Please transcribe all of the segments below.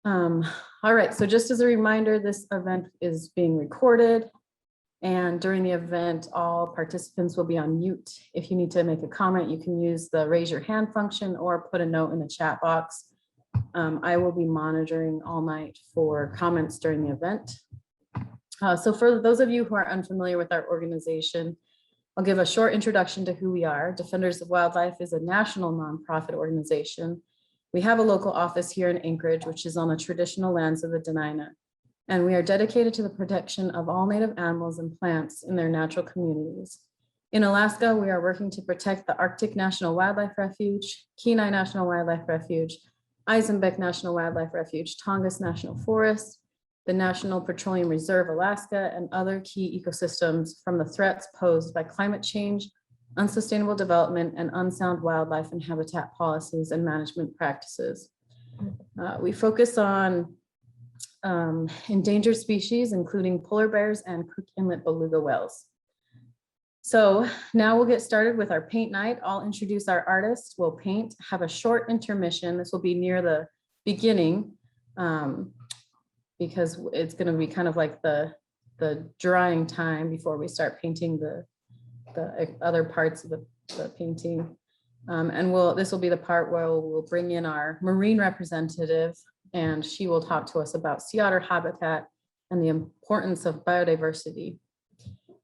All right, so just as a reminder, this event is being recorded. And during the event, all participants will be on mute. If you need to make a comment, you can use the raise your hand function or put a note in the chat box. I will be monitoring all night for comments during the event. So for those of you who are unfamiliar with our organization, I'll give a short introduction to who we are. Defenders of Wildlife is a national nonprofit organization. We have a local office here in Anchorage, which is on the traditional lands of the Dena'ina. And we are dedicated to the protection of all native animals and plants in their natural communities. In Alaska, we are working to protect the Arctic National Wildlife Refuge, Kenai National Wildlife Refuge, Eisenbeck National Wildlife Refuge, Tongass National Forest, the National Petroleum Reserve Alaska, and other key ecosystems from the threats posed by climate change, unsustainable development, and unsound wildlife and habitat policies and management practices. We focus on endangered species, including polar bears and Cook Inlet beluga whales. So now we'll get started with our paint night. I'll introduce our artist. We'll paint, have a short intermission. This will be near the beginning because it's going to be kind of like the drying time before we start painting the other parts of the painting. And this will be the part where we'll bring in our marine representative, and she will talk to us about sea otter habitat and the importance of biodiversity.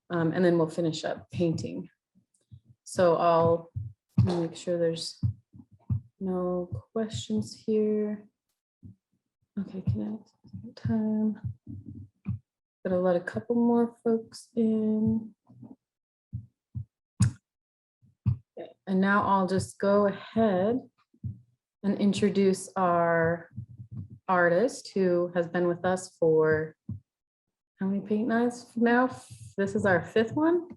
And then we'll finish up painting. So I'll make sure there's no questions here. Okay, connect time. Gotta let a couple more folks in. Okay, and now I'll just go ahead and introduce our artist who has been with us for how many paint nights now? This is our fifth one,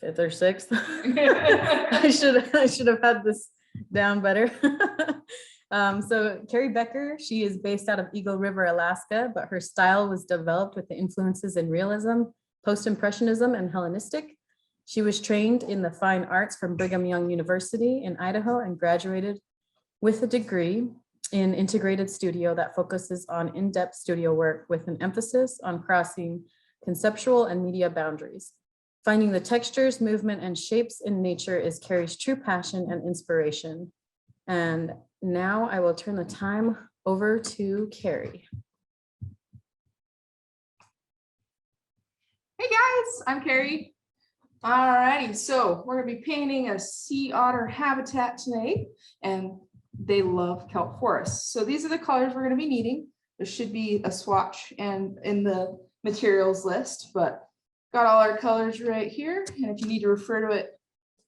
fifth or sixth. I should have had this down better. So Kari Becker, she is based out of Eagle River, Alaska, but her style was developed with the influences in realism, post-impressionism, and Hellenistic. She was trained in the fine arts from Brigham Young University in Idaho and graduated with a degree in integrated studio that focuses on in-depth studio work with an emphasis on crossing conceptual and media boundaries. Finding the textures, movement, and shapes in nature is Kari's true passion and inspiration. And now I will turn the time over to Kari. Hey guys, I'm Kari. Alrighty, so we're gonna be painting a sea otter habitat tonight, and they love kelp forests. So these are the colors we're gonna be needing. There should be a swatch and in the materials list, but got all our colors right here. And if you need to refer to it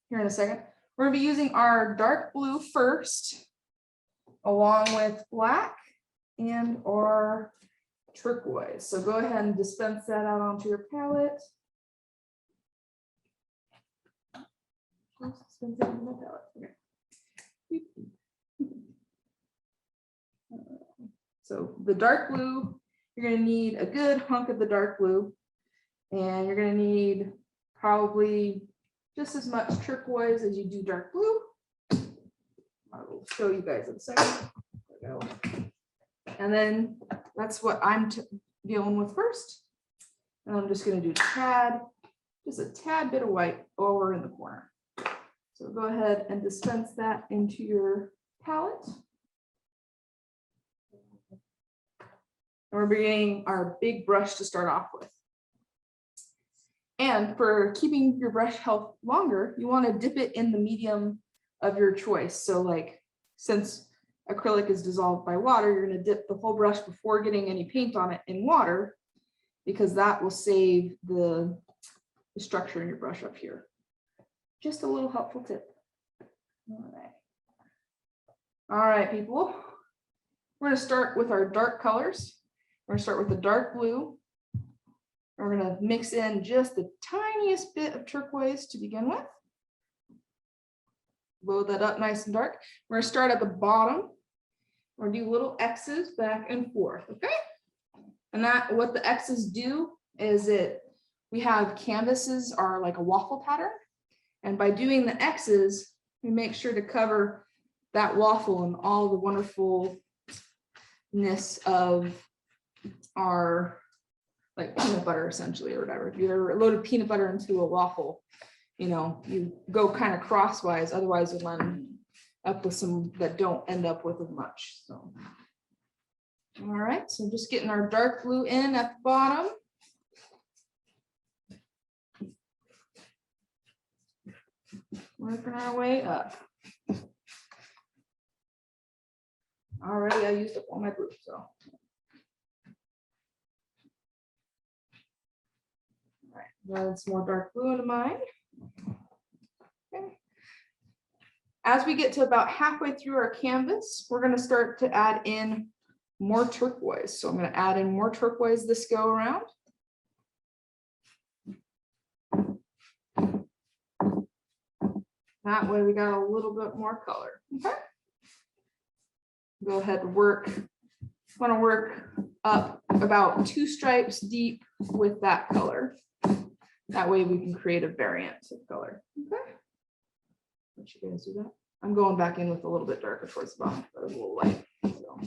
here in a second, we're gonna be using our dark blue first, along with black and our turquoise. So go ahead and dispense that out onto your palette. Dispense it on my palette. Okay. So the dark blue, you're going to need a good hunk of the dark blue, and you're going to need probably just as much turquoise as you do dark blue. I will show you guys in a second. There we go. And then that's what I'm dealing with first. And I'm just going to do just a tad bit of white over in the corner. So go ahead and dispense that into your palette. And we're bringing our big brush to start off with. And for keeping your brush health longer, you want to dip it in the medium of your choice. So like, since acrylic is dissolved by water, you're going to dip the whole brush before getting any paint on it in water, because that will save the structure in your brush up here. Just a little helpful tip. All right, people. We're going to start with our dark colors. We're going to start with the dark blue. We're going to mix in just the tiniest bit of turquoise to begin with. Load that up nice and dark. We're going to start at the bottom. We're going to do little X's back and forth, okay? And what the X's do is we have canvases are like a waffle pattern. And by doing the X's, we make sure to cover that waffle and all the wonderful of our like peanut butter essentially, or whatever. If you ever loaded peanut butter into a waffle, you know, you go kind of crosswise, otherwise you'll end up with some that don't end up with as much. So, all right, so just getting our dark blue in at the bottom. Working our way up. Already I used up all my blue, so. All right, add some more dark blue into mine. Okay. As we get to about halfway through our canvas, we're going to start to add in more turquoise. So I'm going to add in more turquoise this go around. That way we got a little bit more color. Okay. Go ahead and work. I want to work up about 2 stripes deep with that color. That way we can create a variant of color. Okay. Let you guys do that. I'm going back in with a little bit darker towards the bottom, but a little light. So.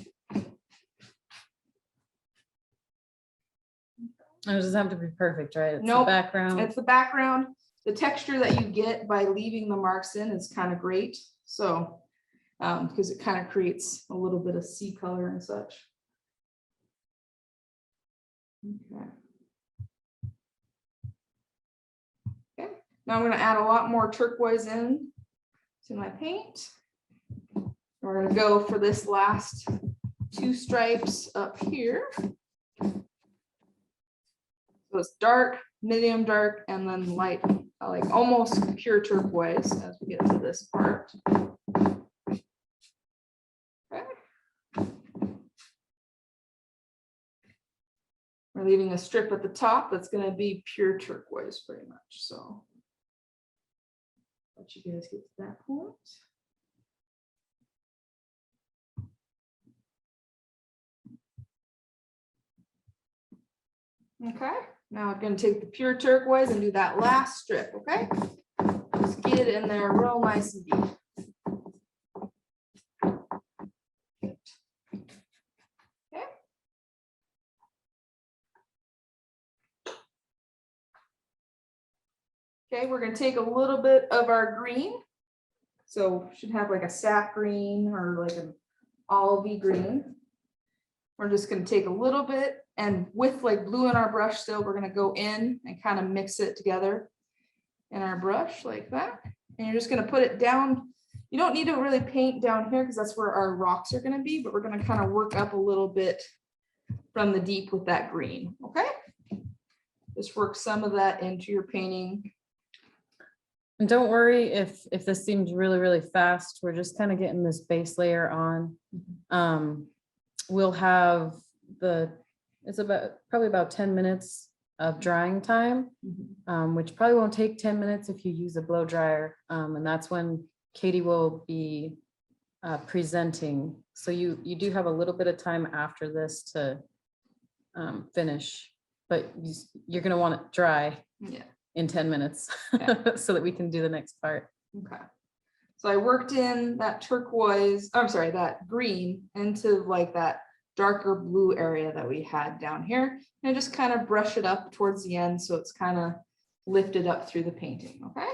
It doesn't have to be perfect, right? It's Nope, the background. It's the background. The texture that you get by leaving the marks in is kind of great. So, because it kind of creates a little bit of sea color and such. Okay. Okay. Now I'm going to add a lot more turquoise in to my paint. We're going to go for this last 2 stripes up here. So it's dark, medium dark, and then light, like almost pure turquoise as we get to this part. Okay. We're leaving a strip at the top that's going to be pure turquoise pretty much. So let you guys get to that point. Okay, now I'm going to take the pure turquoise and do that last strip. Okay, just get it in there real nice and deep. Okay. Okay, we're going to take a little bit of our green. So should have like a sap green or like an olivey green. We're just going to take a little bit, and with like blue in our brush still, we're going to go in and kind of mix it together in our brush like that. And you're just going to put it down. You don't need to really paint down here because that's where our rocks are going to be, but we're going to kind of work up a little bit from the deep with that green. Okay. Just work some of that into your painting. And don't worry if this seems really, really fast. We're just kind of getting this base layer on. We'll have it's probably about 10 minutes of drying time, which probably won't take 10 minutes if you use a blow dryer. And that's when Katy will be presenting. So you do have a little bit of time after this to finish, but you're going to want it dry in 10 minutes so that we can do the next part. Okay. So I worked in that turquoise, I'm sorry, that green into like that darker blue area that we had down here. And I just kind of brush it up towards the end so it's kind of lifted up through the painting, okay?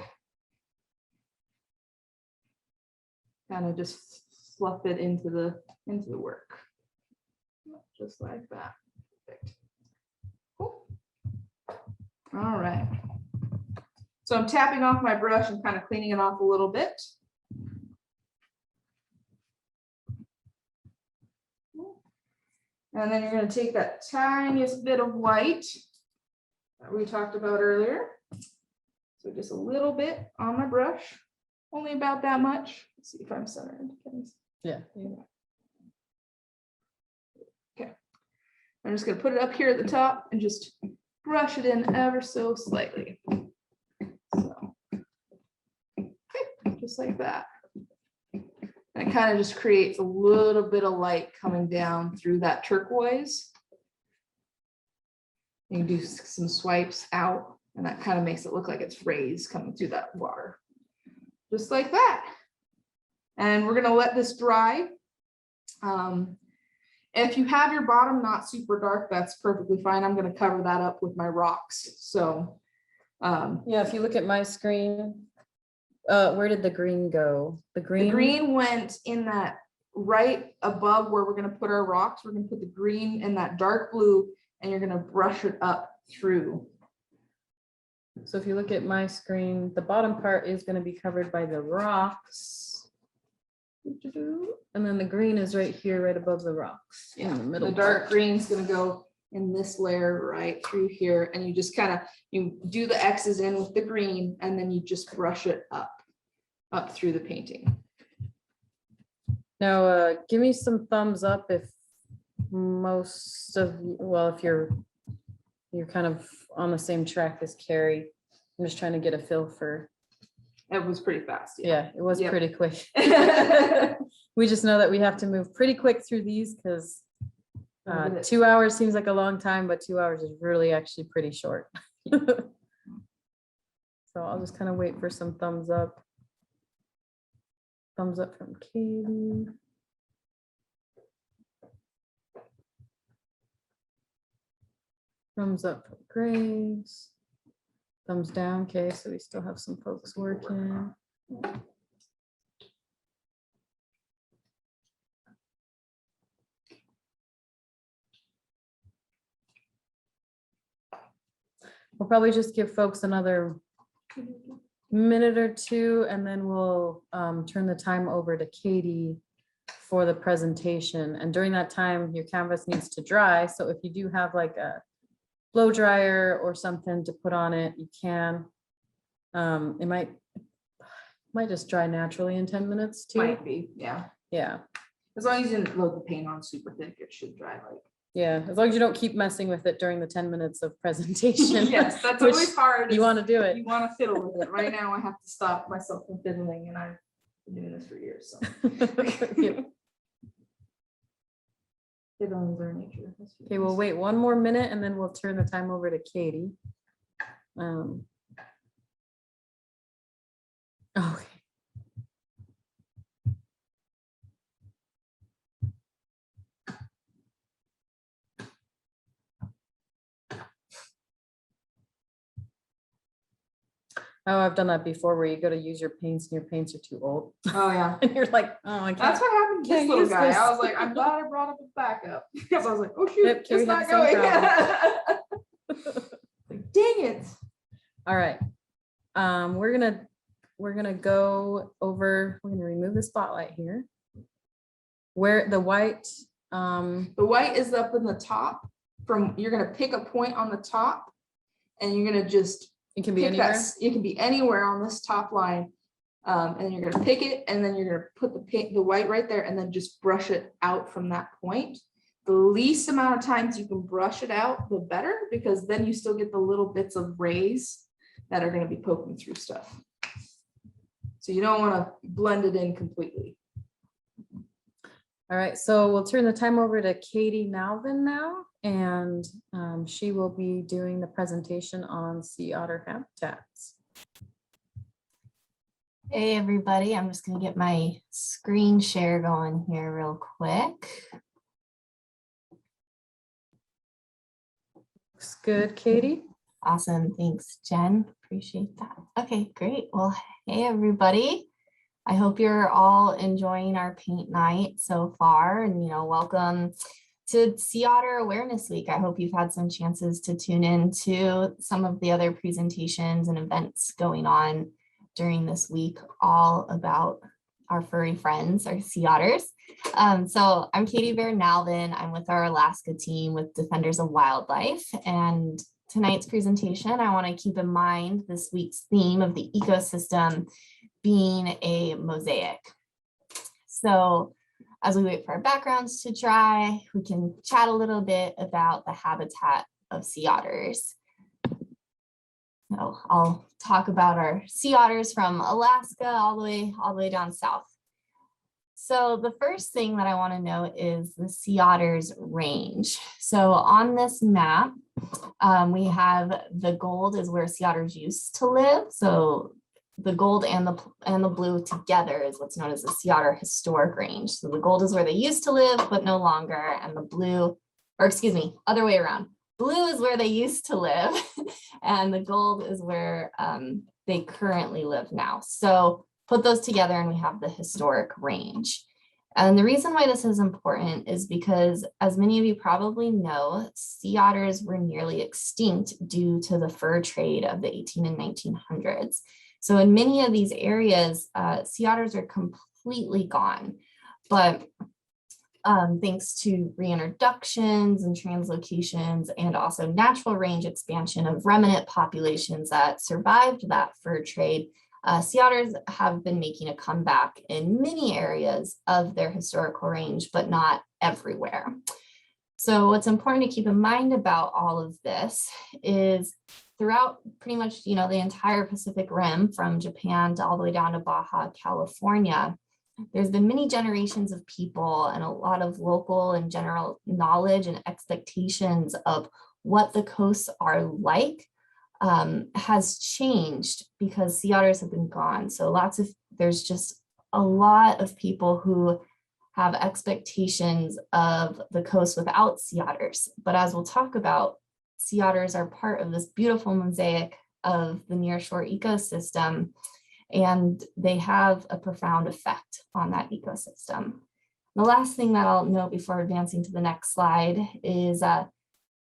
Kind of just fluff it into the work. Just like that. Perfect. Cool. All right. So I'm tapping off my brush and kind of cleaning it off a little bit. And then you're going to take that tiniest bit of white that we talked about earlier. So just a little bit on my brush, only about that much. Let's see if I'm centered. Yeah. Okay. I'm just going to put it up here at the top and just brush it in ever so slightly. So, okay, just like that. And it kind of just creates a little bit of light coming down through that turquoise. You can do some swipes out, and that kind of makes it look like it's rays coming through that water. Just like that. And we're going to let this dry. If you have your bottom not super dark, that's perfectly fine. I'm going to cover that up with my rocks. So Yeah, if you look at my screen, where did the green go? The green went in that right above where we're going to put our rocks. We're going to put the green in that dark blue, and you're going to brush it up through. So if you look at my screen, the bottom part is going to be covered by the rocks. And then the green is right here, right above the rocks. Yeah, in the middle the dark part. green is going to go in this layer right through here, and you just kind of, you do the X's in with the green, and then you just brush it up through the painting. Now, give me some thumbs up if most of you, well, if you're kind of on the same track as Kari. I'm just trying to get a feel for. It was pretty fast. Yeah, it was Yep. pretty quick. We just know that we have to move pretty quick through these because 2 hours seems like a long time, but 2 hours is really actually pretty short. So I'll just kind of wait for some thumbs up. Thumbs up from Katy. Thumbs up from Grace. Thumbs down. Okay, so we still have some folks working. We'll probably just give folks another minute or two, and then we'll turn the time over to Katy for the presentation. And during that time, your canvas needs to dry. So if you do have like a blow dryer or something to put on it, you can. It might just dry naturally in 10 minutes too. Might be, yeah. Yeah. As long as you didn't load the paint on super thick, it should dry like. Yeah, as long as you don't keep messing with it during the 10 minutes of presentation. Yes, that's which always hard. You want to do it. You want to fiddle with it. Right now, I have to stop myself from fiddling, and I've been doing this for years. So Yep. fiddling is our nature. Okay, we'll wait one more minute and then we'll turn the time over to Katy. Okay. Oh, I've done that before where you go to use your paints and your paints are too old. Oh yeah. And you're like, oh, I can't. That's what happened to this Can't little use guy. this. I was like, I'm glad I brought up his backup because I was like, oh shoot, Yep, Kari it's not had the same going. Like, dang it. All right. We're gonna go over, we're gonna remove the spotlight here. Where the white, The white is up in the top. You're gonna pick a point on the top, and you're gonna just it can be pick anywhere. it can be anywhere on this top line. And you're gonna pick it, and then you're gonna put the white right there, and then just brush it out from that point. The least amount of times you can brush it out, the better, because then you still get the little bits of rays that are gonna be poking through stuff. So you don't wanna blend it in completely. All right, so we'll turn the time over to Katy Nalven now, and she will be doing the presentation on sea otter habitats. Hey everybody, I'm just gonna get my screen share going here real quick. Looks good, Katy. Awesome, thanks Jen, appreciate that. Okay, great. Well, hey everybody. I hope you're all enjoying our paint night so far, and welcome to Sea Otter Awareness Week. I hope you've had some chances to tune in to some of the other presentations and events going on during this week, all about our furry friends, our sea otters. So I'm Katy Becker Nalven. I'm with our Alaska team with Defenders of Wildlife. And tonight's presentation, I want to keep in mind this week's theme of the ecosystem being a mosaic. So as we wait for our backgrounds to dry, we can chat a little bit about the habitat of sea otters. So I'll talk about our sea otters from Alaska all the way down south. So the first thing that I want to know is the sea otters range. So on this map, we have the gold is where sea otters used to live. So the gold and the blue together is what's known as the sea otter historic range. So the gold is where they used to live, but no longer, and the blue, or excuse me, other way around. Blue is where they used to live, and the gold is where they currently live now. So put those together and we have the historic range. And the reason why this is important is because, as many of you probably know, sea otters were nearly extinct due to the fur trade of the 18 and 1900s. So in many of these areas, sea otters are completely gone. But thanks to reintroductions and translocations and also natural range expansion of remnant populations that survived that fur trade, sea otters have been making a comeback in many areas of their historical range, but not everywhere. So what's important to keep in mind about all of this is throughout pretty much, the entire Pacific Rim, from Japan to all the way down to Baja California, there's been many generations of people and a lot of local and general knowledge and expectations of what the coasts are like has changed because sea otters have been gone. So there's just a lot of people who have expectations of the coast without sea otters. But as we'll talk about, sea otters are part of this beautiful mosaic of the nearshore ecosystem, and they have a profound effect on that ecosystem. The last thing that I'll note before advancing to the next slide is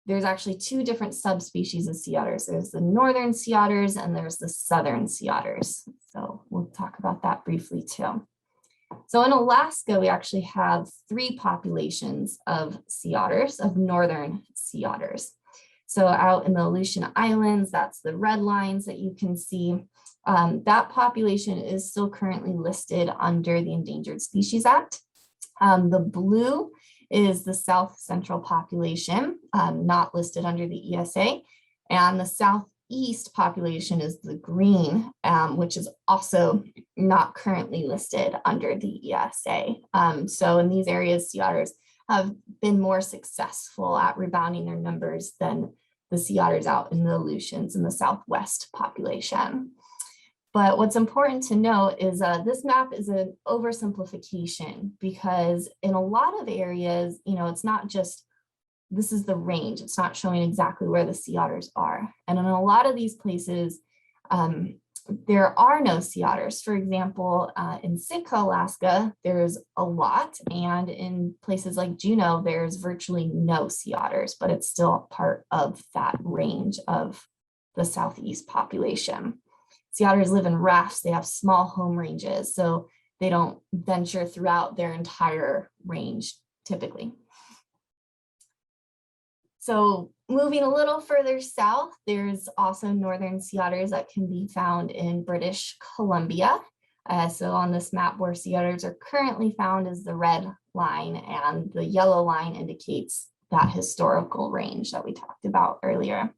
there's actually two different subspecies of sea otters. There's the northern sea otters and there's the southern sea otters. So we'll talk about that briefly too. So in Alaska, we actually have 3 populations of sea otters, of northern sea otters. So out in the Aleutian Islands, that's the red lines that you can see. That population is still currently listed under the Endangered Species Act. The blue is the South Central population, not listed under the ESA. And the Southeast population is the green, which is also not currently listed under the ESA. So in these areas, sea otters have been more successful at rebounding their numbers than the sea otters out in the Aleutians and the Southwest population. But what's important to note is this map is an oversimplification, because in a lot of areas, it's not just, this is the range. It's not showing exactly where the sea otters are. And in a lot of these places, there are no sea otters. For example, in Sitka, Alaska, there's a lot. And in places like Juneau, there's virtually no sea otters, but it's still part of that range of the Southeast population. Sea otters live in rafts. They have small home ranges, so they don't venture throughout their entire range typically. So moving a little further south, there's also northern sea otters that can be found in British Columbia. So on this map, where sea otters are currently found is the red line, and the yellow line indicates that historical range that we talked about earlier.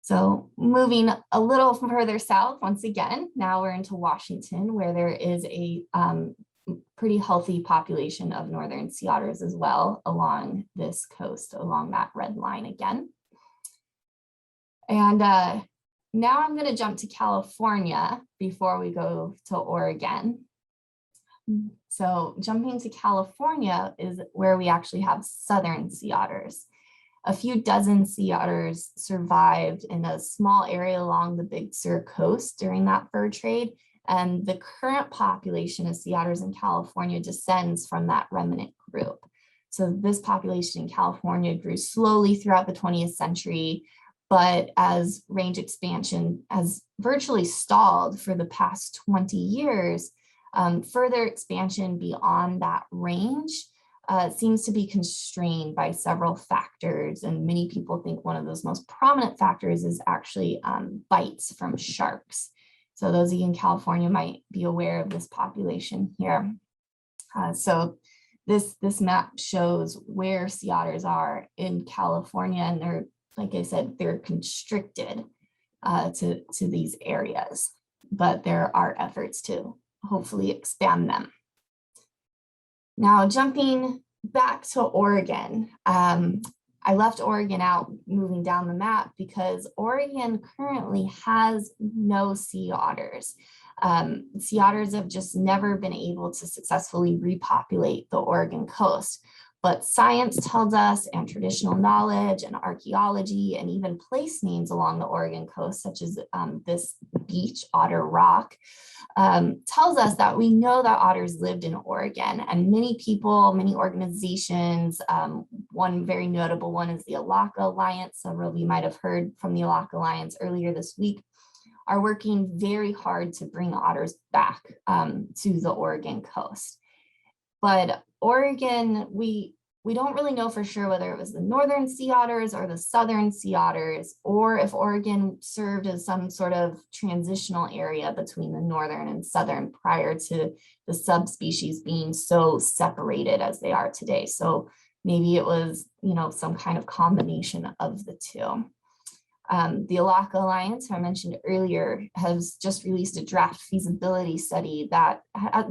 So moving a little further south, once again, now we're into Washington, where there is a pretty healthy population of northern sea otters as well along this coast, along that red line again. And now I'm going to jump to California before we go to Oregon. So jumping to California is where we actually have southern sea otters. A few dozen sea otters survived in a small area along the Big Sur coast during that fur trade. And the current population of sea otters in California descends from that remnant group. So this population in California grew slowly throughout the 20th century, but as range expansion has virtually stalled for the past 20 years, further expansion beyond that range seems to be constrained by several factors. And many people think one of those most prominent factors is actually bites from sharks. So those of you in California might be aware of this population here. So this map shows where sea otters are in California, and they're, like I said, they're constricted to these areas, but there are efforts to hopefully expand them. Now, jumping back to Oregon, I left Oregon out moving down the map because Oregon currently has no sea otters. Sea otters have just never been able to successfully repopulate the Oregon coast. But science tells us, and traditional knowledge and archaeology and even place names along the Oregon coast, such as this beach, Otter Rock, tells us that we know that otters lived in Oregon, and many people, many organizations, one very notable one is the Alaskan Alliance. Several of you might have heard from the Alaskan Alliance earlier this week, are working very hard to bring otters back to the Oregon coast. But Oregon, we don't really know for sure whether it was the northern sea otters or the southern sea otters, or if Oregon served as some sort of transitional area between the northern and southern prior to the subspecies being so separated as they are today. So maybe it was, some kind of combination of the two. The Alaska Alliance, who I mentioned earlier, has just released a draft feasibility study that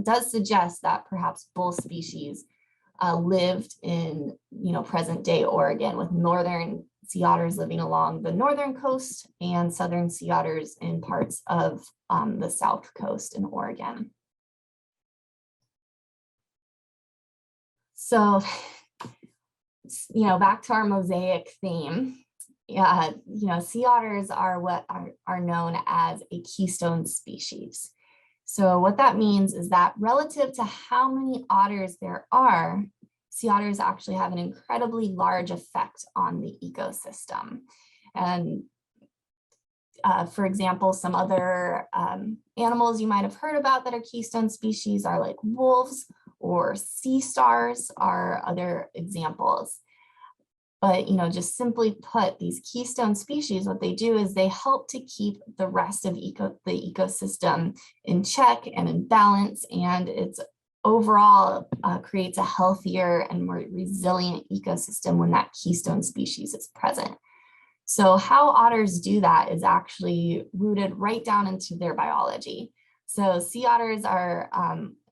does suggest that perhaps both species lived in, present day Oregon, with northern sea otters living along the northern coast and southern sea otters in parts of the south coast in Oregon. So, back to our mosaic theme. Sea otters are what are known as a keystone species. So what that means is that relative to how many otters there are, sea otters actually have an incredibly large effect on the ecosystem. And for example, some other animals you might have heard about that are keystone species are like wolves, or sea stars are other examples. But, just simply put, these keystone species, what they do is they help to keep the rest of the ecosystem in check and in balance, and it's overall creates a healthier and more resilient ecosystem when that keystone species is present. So how otters do that is actually rooted right down into their biology. So sea otters are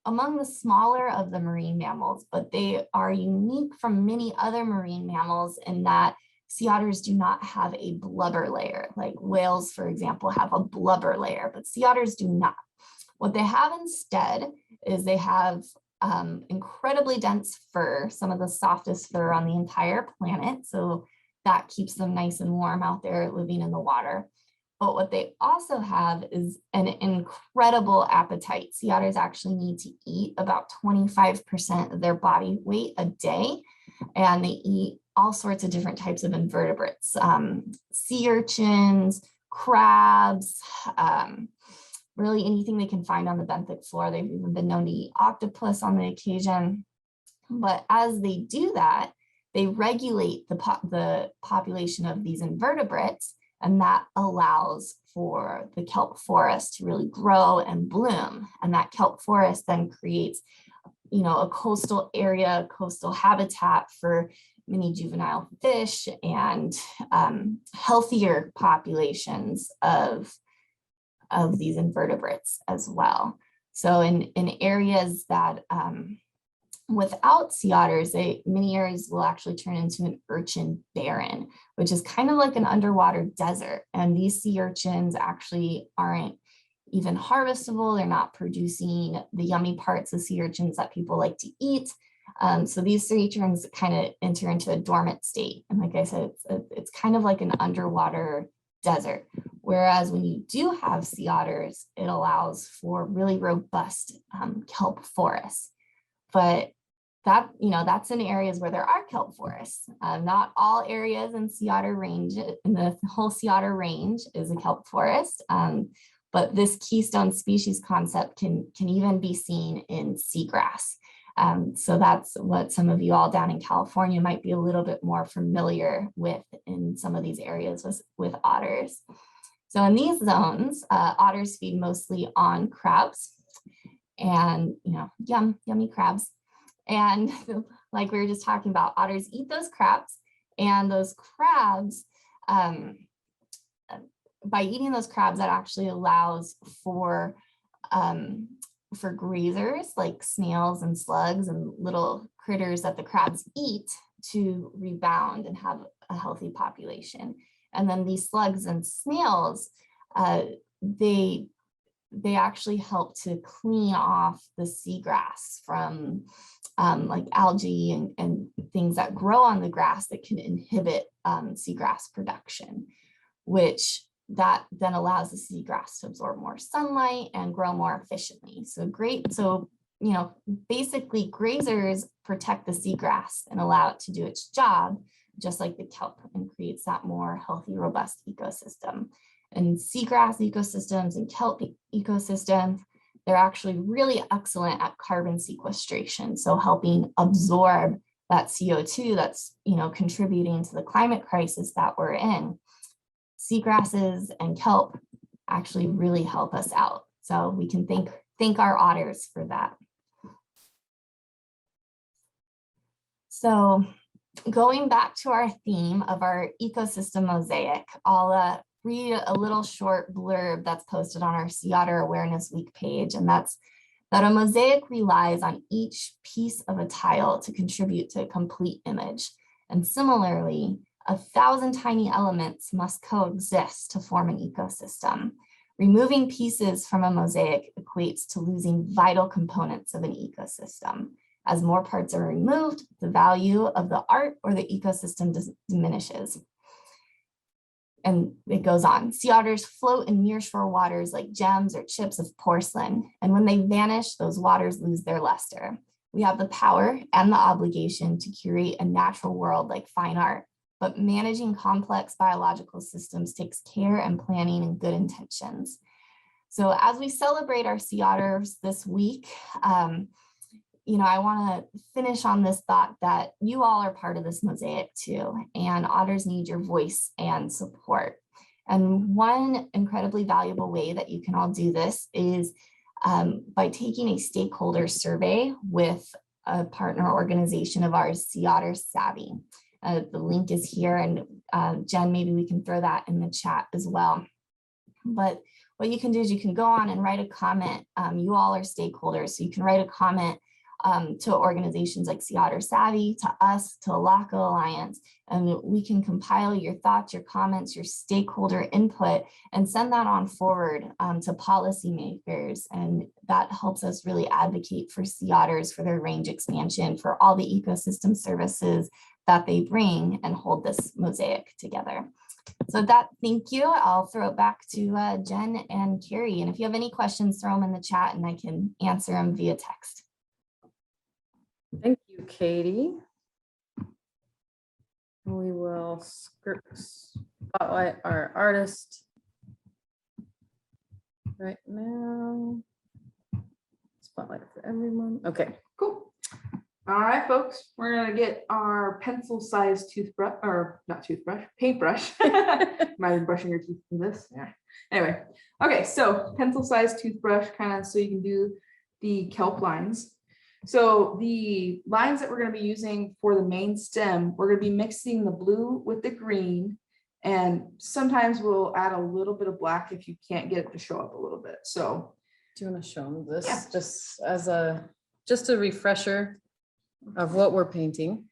among the smaller of the marine mammals, but they are unique from many other marine mammals in that sea otters do not have a blubber layer. Like whales, for example, have a blubber layer, but sea otters do not. What they have instead is they have incredibly dense fur, some of the softest fur on the entire planet. So that keeps them nice and warm out there living in the water. But what they also have is an incredible appetite. Sea otters actually need to eat about 25% of their body weight a day, and they eat all sorts of different types of invertebrates, sea urchins, crabs, really anything they can find on the benthic floor. They've even been known to eat octopus on the occasion. But as they do that, they regulate the population of these invertebrates, and that allows for the kelp forest to really grow and bloom. And that kelp forest then creates, a coastal area, coastal habitat for many juvenile fish and healthier populations of these invertebrates as well. So in areas that without sea otters, many areas will actually turn into an urchin barren, which is kind of like an underwater desert. And these sea urchins actually aren't even harvestable. They're not producing the yummy parts of sea urchins that people like to eat. So these sea urchins kind of enter into a dormant state. And like I said, it's kind of like an underwater desert. Whereas when you do have sea otters, it allows for really robust kelp forests. But that's in areas where there are kelp forests. Not all areas in sea otter range, in the whole sea otter range is a kelp forest. But this keystone species concept can even be seen in seagrass. So that's what some of you all down in California might be a little bit more familiar with in some of these areas with otters. So in these zones, otters feed mostly on crabs and, yummy crabs. And like we were just talking about, otters eat those crabs, and those crabs, by eating those crabs, that actually allows for grazers like snails and slugs and little critters that the crabs eat to rebound and have a healthy population. And then these slugs and snails, they actually help to clean off the seagrass from like algae and things that grow on the grass that can inhibit seagrass production, which that then allows the seagrass to absorb more sunlight and grow more efficiently. So great. So, you know, basically grazers protect the seagrass and allow it to do its job, just like the kelp, and creates that more healthy, robust ecosystem. And seagrass ecosystems and kelp ecosystems, they're actually really excellent at carbon sequestration. So helping absorb that CO2 that's, you know, contributing to the climate crisis that we're in. Seagrasses and kelp actually really help us out. So we can thank our otters for that. So going back to our theme of our ecosystem mosaic, I'll read a little short blurb that's posted on our Sea Otter Awareness Week page, and that's that a mosaic relies on each piece of a tile to contribute to a complete image. And similarly, 1,000 tiny elements must coexist to form an ecosystem. Removing pieces from a mosaic equates to losing vital components of an ecosystem. As more parts are removed, the value of the art or the ecosystem diminishes. And it goes on. Sea otters float in nearshore waters like gems or chips of porcelain. And when they vanish, those waters lose their luster. We have the power and the obligation to curate a natural world like fine art, but managing complex biological systems takes care and planning and good intentions. So as we celebrate our sea otters this week, you know, I want to finish on this thought that you all are part of this mosaic too, and otters need your voice and support. And one incredibly valuable way that you can all do this is by taking a stakeholder survey with a partner organization of ours, Sea Otter Savvy. The link is here, and Jen, maybe we can throw that in the chat as well. But what you can do is you can go on and write a comment. You all are stakeholders, so you can write a comment to organizations like Sea Otter Savvy, to us, to Alaskan Alliance, and we can compile your thoughts, your comments, your stakeholder input, and send that on forward to policymakers. And that helps us really advocate for sea otters, for their range expansion, for all the ecosystem services that they bring and hold this mosaic together. So thank you. I'll throw it back to Jen and Kari. And if you have any questions, throw them in the chat and I can answer them via text. Thank you, Katie. We will spotlight our artist right now. Spotlight for everyone. Okay, Cool. All right, folks, we're gonna get our pencil-sized toothbrush, or not toothbrush, paintbrush. Imagine brushing your teeth from this. Yeah. Anyway, okay, so pencil-sized toothbrush, kind of so you can do the kelp lines. So the lines that we're going to be using for the main stem, we're going to be mixing the blue with the green, and sometimes we'll add a little bit of black if you can't get it to show up a little bit. So do you want to show them this? Yeah. Just as a refresher of what we're painting.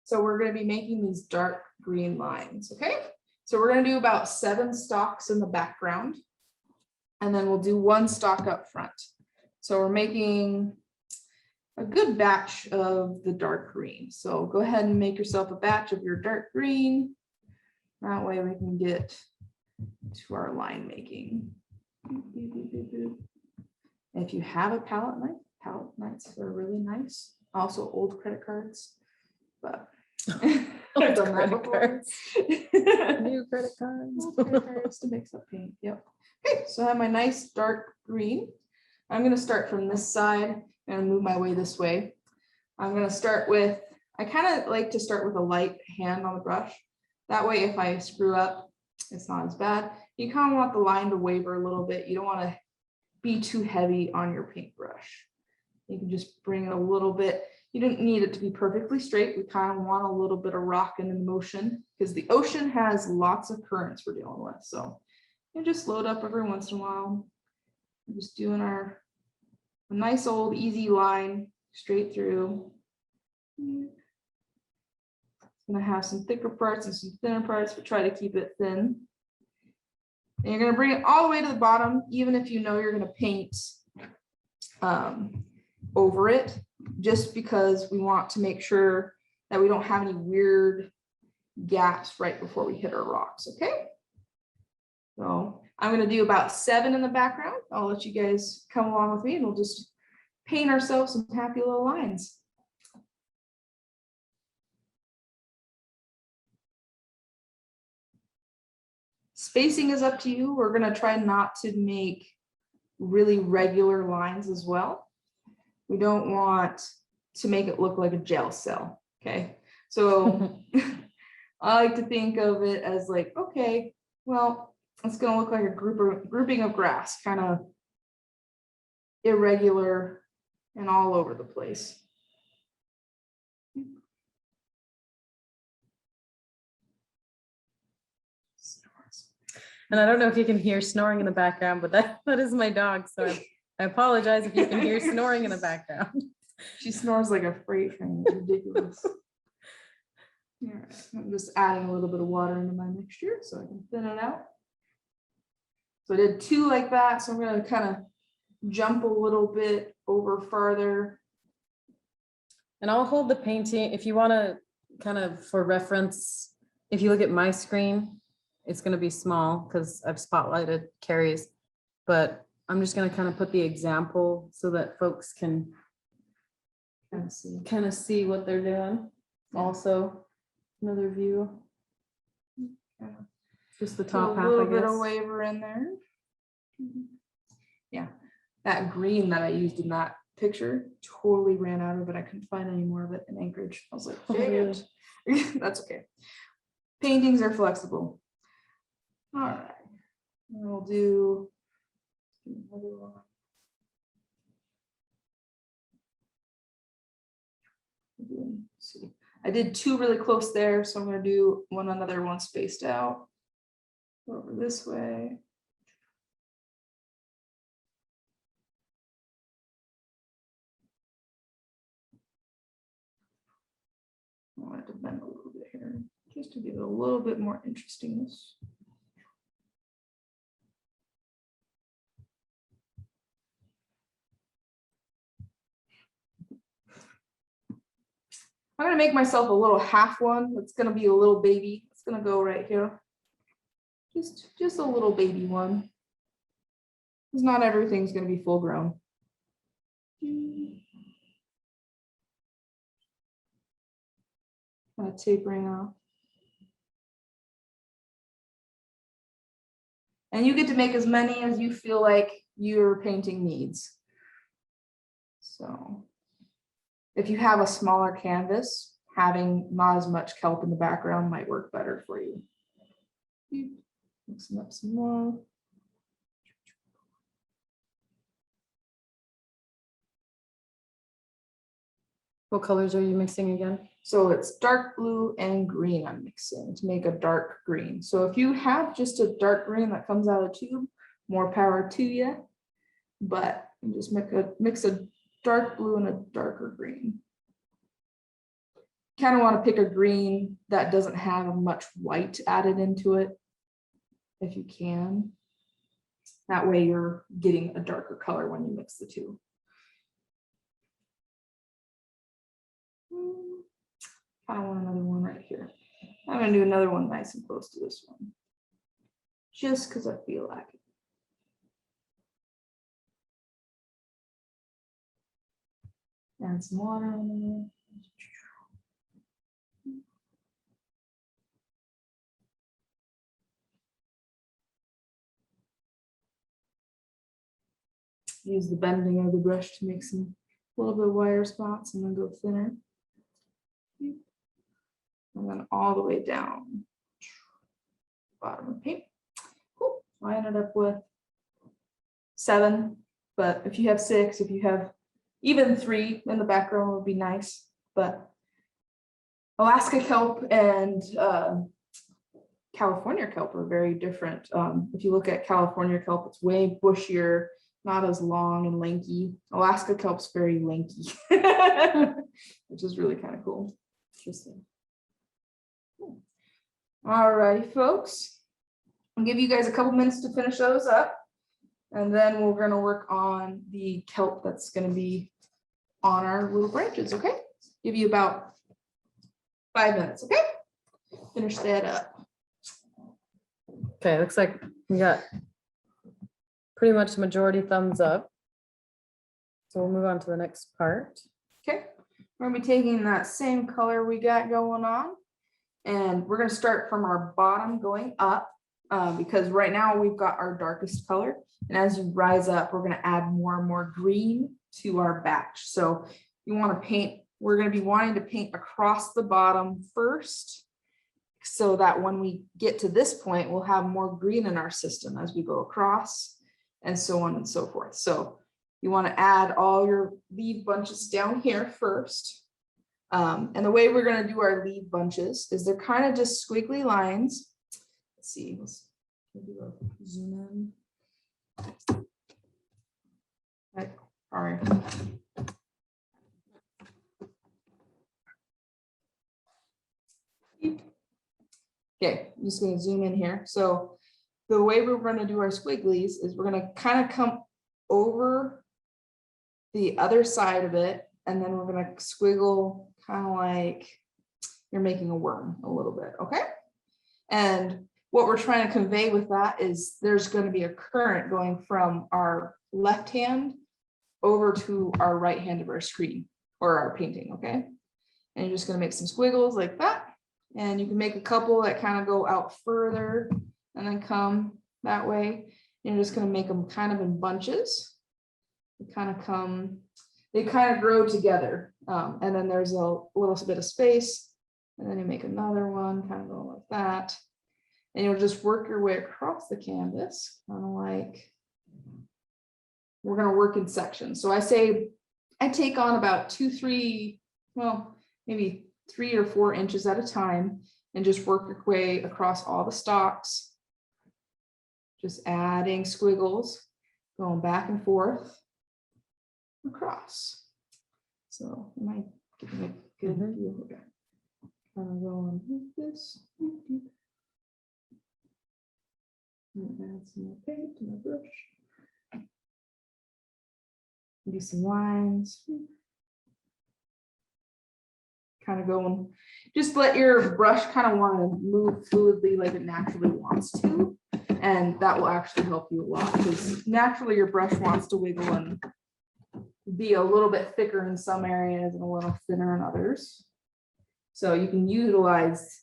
So we're going to be making these dark green lines. Okay, so we're going to do about 7 stalks in the background, and then we'll do 1 stalk up front. So we're making a good batch of the dark green. So go ahead and make yourself a batch of your dark green. That way we can get to our line making. If you have a palette knives are really nice. Also old credit cards, but I've done that before. New credit cards. Old credit cards to mix up paint. Yep. Okay, so I have my nice dark green. I'm going to start from this side and move my way this way. I'm going to start with, I kind of like to start with a light hand on the brush. That way, if I screw up, it's not as bad. You kind of want the line to waver a little bit. You don't want to be too heavy on your paintbrush. You can just bring it a little bit. You don't need it to be perfectly straight. We kind of want a little bit of rocking in motion because the ocean has lots of currents we're dealing with. So you just load up every once in a while. We're just doing a nice old easy line straight through. It's gonna have some thicker parts and some thinner parts, but try to keep it thin. And you're gonna bring it all the way to the bottom, even if you know you're gonna paint over it, just because we want to make sure that we don't have any weird gaps right before we hit our rocks, okay? So I'm gonna do about 7 in the background. I'll let you guys come along with me and we'll just paint ourselves some happy little lines. Spacing is up to you. We're gonna try not to make really regular lines as well. We don't want to make it look like a jail cell, okay? So I like to think of it as like, okay, well, it's gonna look like a grouping of grass, kind of irregular and all over the place. And I don't know if you can hear snoring in the background, but that is my dog. So I apologize if you can hear snoring in the background. She snores like a freight train. It's ridiculous. All right, I'm just adding a little bit of water into my mixture so I can thin it out. So I did 2 like that. So I'm going to kind of jump a little bit over farther. And I'll hold the painting if you want to kind of for reference. If you look at my screen, it's going to be small because I've spotlighted Kari's, but I'm just going to kind of put the example so that folks can kind of see what they're doing. Also, another view. Just the top half, A little I bit guess. of waver in there. Yeah, that green that I used in that picture totally ran out of it. I couldn't find any more of it in Anchorage. I was like, Oh, dang really? it. That's okay. Paintings are flexible. All right, we'll do another one. Let's see. I did 2 really close there, so I'm going to do another one spaced out. Go over this way. I wanted to bend a little bit here, just to give it a little bit more interestingness. I'm gonna make myself a little half one. It's gonna be a little baby. It's gonna go right here. Just a little baby one. Because not everything's gonna be full grown. Kind of tapering off. And you get to make as many as you feel like your painting needs. So if you have a smaller canvas, having not as much kelp in the background might work better for you. Mixing up some more. What colors are you mixing again? So it's dark blue and green I'm mixing to make a dark green. So if you have just a dark green that comes out of the tube, more power to you. But you just mix a dark blue and a darker green. Kind of want to pick a green that doesn't have much white added into it, if you can. That way you're getting a darker color when you mix the two. I want another one right here. I'm going to do another one nice and close to this one, just because I feel like it. Add some water in there. Use the bending of the brush to make some a little bit of wider spots and then go thinner. And then all the way down. Bottom of paint. Cool. I ended up with 7, but if you have 6, if you have even 3 in the background would be nice. But Alaska kelp and California kelp are very different. If you look at California kelp, it's way bushier not as long and lanky. Alaska kelp's very lanky, which is really kind of cool. Interesting. All righty, folks. I'll give you guys a couple minutes to finish those up. And then we're going to work on the kelp that's going to be on our little branches, okay? Give you about 5 minutes, okay? Finish that up. Okay, looks like we got pretty much the majority thumbs up. So we'll move on to the next part. Okay, we're gonna be taking that same color we got going on, and we're gonna start from our bottom going up, because right now we've got our darkest color, and as you rise up, we're gonna add more and more green to our batch. So you want to paint, we're going to be wanting to paint across the bottom first, so that when we get to this point, we'll have more green in our system as we go across, and so on and so forth. So you want to add all your leaf bunches down here first. And the way we're going to do our leaf bunches is they're kind of just squiggly lines. Let's see, let's do a zoom in. Right. All right. Okay, I'm just going to zoom in here. So the way we're going to do our squigglies is we're going to kind of come over the other side of it, and then we're going to squiggle kind of like you're making a worm a little bit, okay? And what we're trying to convey with that is there's going to be a current going from our left hand over to our right hand of our screen or our painting, okay? And you're just going to make some squiggles like that. And you can make a couple that kind of go out further and then come that way. And you're just going to make them kind of in bunches. They kind of come, they kind of grow together. And then there's a little bit of space. And then you make another one kind of going like that. And you'll just work your way across the canvas, kind of like, we're going to work in sections. So I say, I take on about 2, 3, well, maybe 3 or 4 inches at a time, and just work your way across all the stalks. Just adding squiggles, going back and forth across. So am I getting a good view? Okay. Kind of going like this. Add some more paint to my brush. Do some lines. Kind of going, just let your brush kind of want to move fluidly like it naturally wants to. And that will actually help you a lot, because naturally your brush wants to wiggle and be a little bit thicker in some areas and a little thinner in others. So you can utilize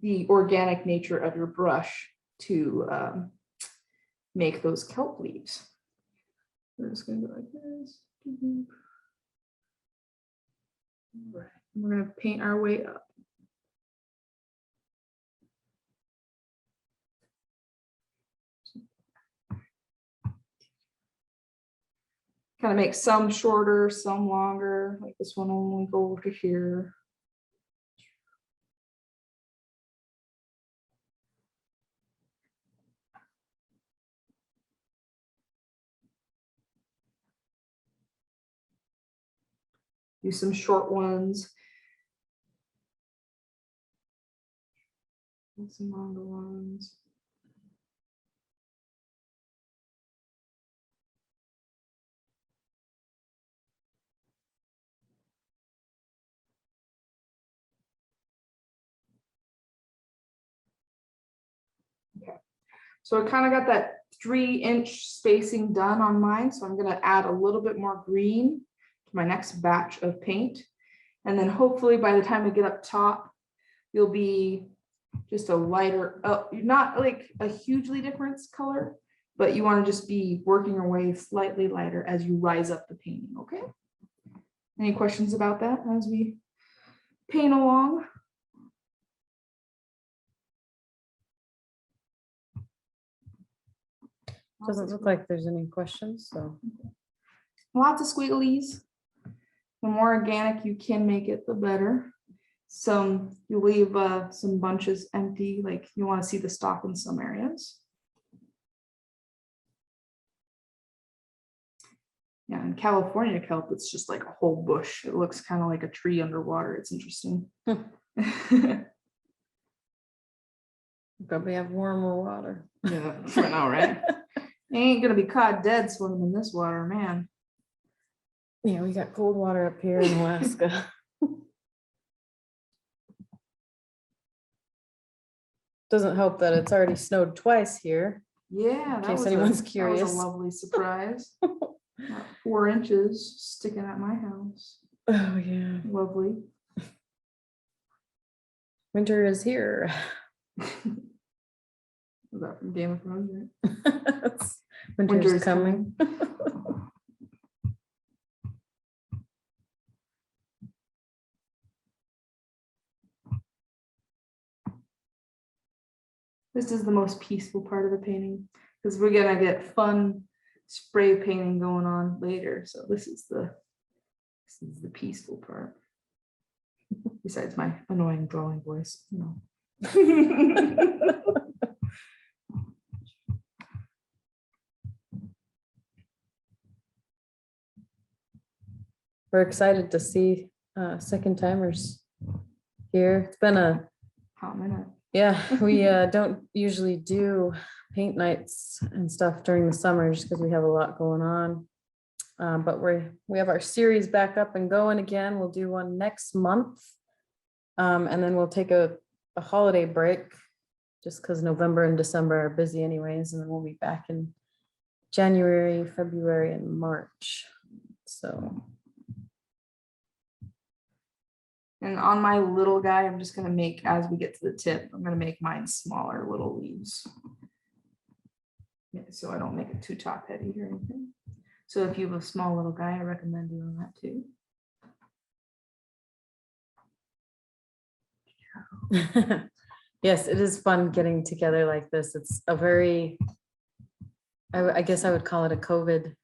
the organic nature of your brush to make those kelp leaves. We're just going to go like this. All right. We're going to paint our way up. Kind of make some shorter, some longer, like this one only go over to here. Do some short ones. And some longer ones. Okay, so I kind of got that 3-inch spacing done on mine. So I'm going to add a little bit more green to my next batch of paint. And then hopefully by the time I get up top, you'll be just a lighter, not like a hugely different color, but you want to just be working your way slightly lighter as you rise up the painting, okay? Any questions about that as we paint along? Doesn't look like there's any questions, so. Lots of squigglies. The more organic you can make it, the better. Some you leave some bunches empty, like you want to see the stalk in some areas. Yeah, in California kelp, it's just like a whole bush. It looks kind of like a tree underwater. It's interesting. Probably have warmer water. Yeah, I know, right? They ain't gonna be caught dead swimming in this water, man. Yeah, we got cold water up here in Alaska. Doesn't help that it's already snowed twice here. Yeah, In that case was anyone's that was curious. a lovely surprise. About 4 inches sticking at my house. Oh yeah, Lovely. winter is here. Was that from Game of Thrones, right? Winter's Winter is coming. This is the most peaceful part of the painting because we're gonna get fun spray painting going on later. So this is the peaceful part. Besides my annoying drawing voice, you know. We're excited to see second timers here. It's been a Hot minute. yeah, we don't usually do paint nights and stuff during the summer just because we have a lot going on. But we have our series back up and going again. We'll do one next month. And then we'll take a holiday break just because November and December are busy anyways. And then we'll be back in January, February, and March. So. And on my little guy, I'm just gonna make, as we get to the tip, I'm gonna make mine smaller little leaves. Yeah, so I don't make it too top heavy or anything. So if you have a small little guy, I recommend doing that too. Yes, it is fun getting together like this. It's a very, I guess I would call it a COVID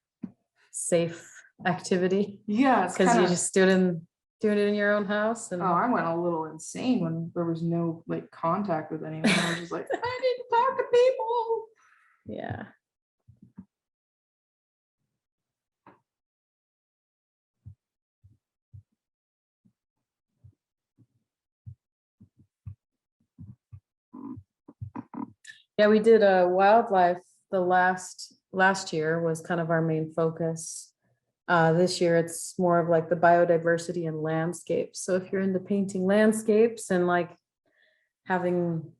safe activity Yeah, it's because you kind of. just doing it in your own house. And Oh, I went a little insane when there was no like contact with anyone. I was just like, I need to talk to people. yeah. Yeah, we did a wildlife the last year was kind of our main focus. This year it's more of like the biodiversity and landscapes. So if you're into painting landscapes and like having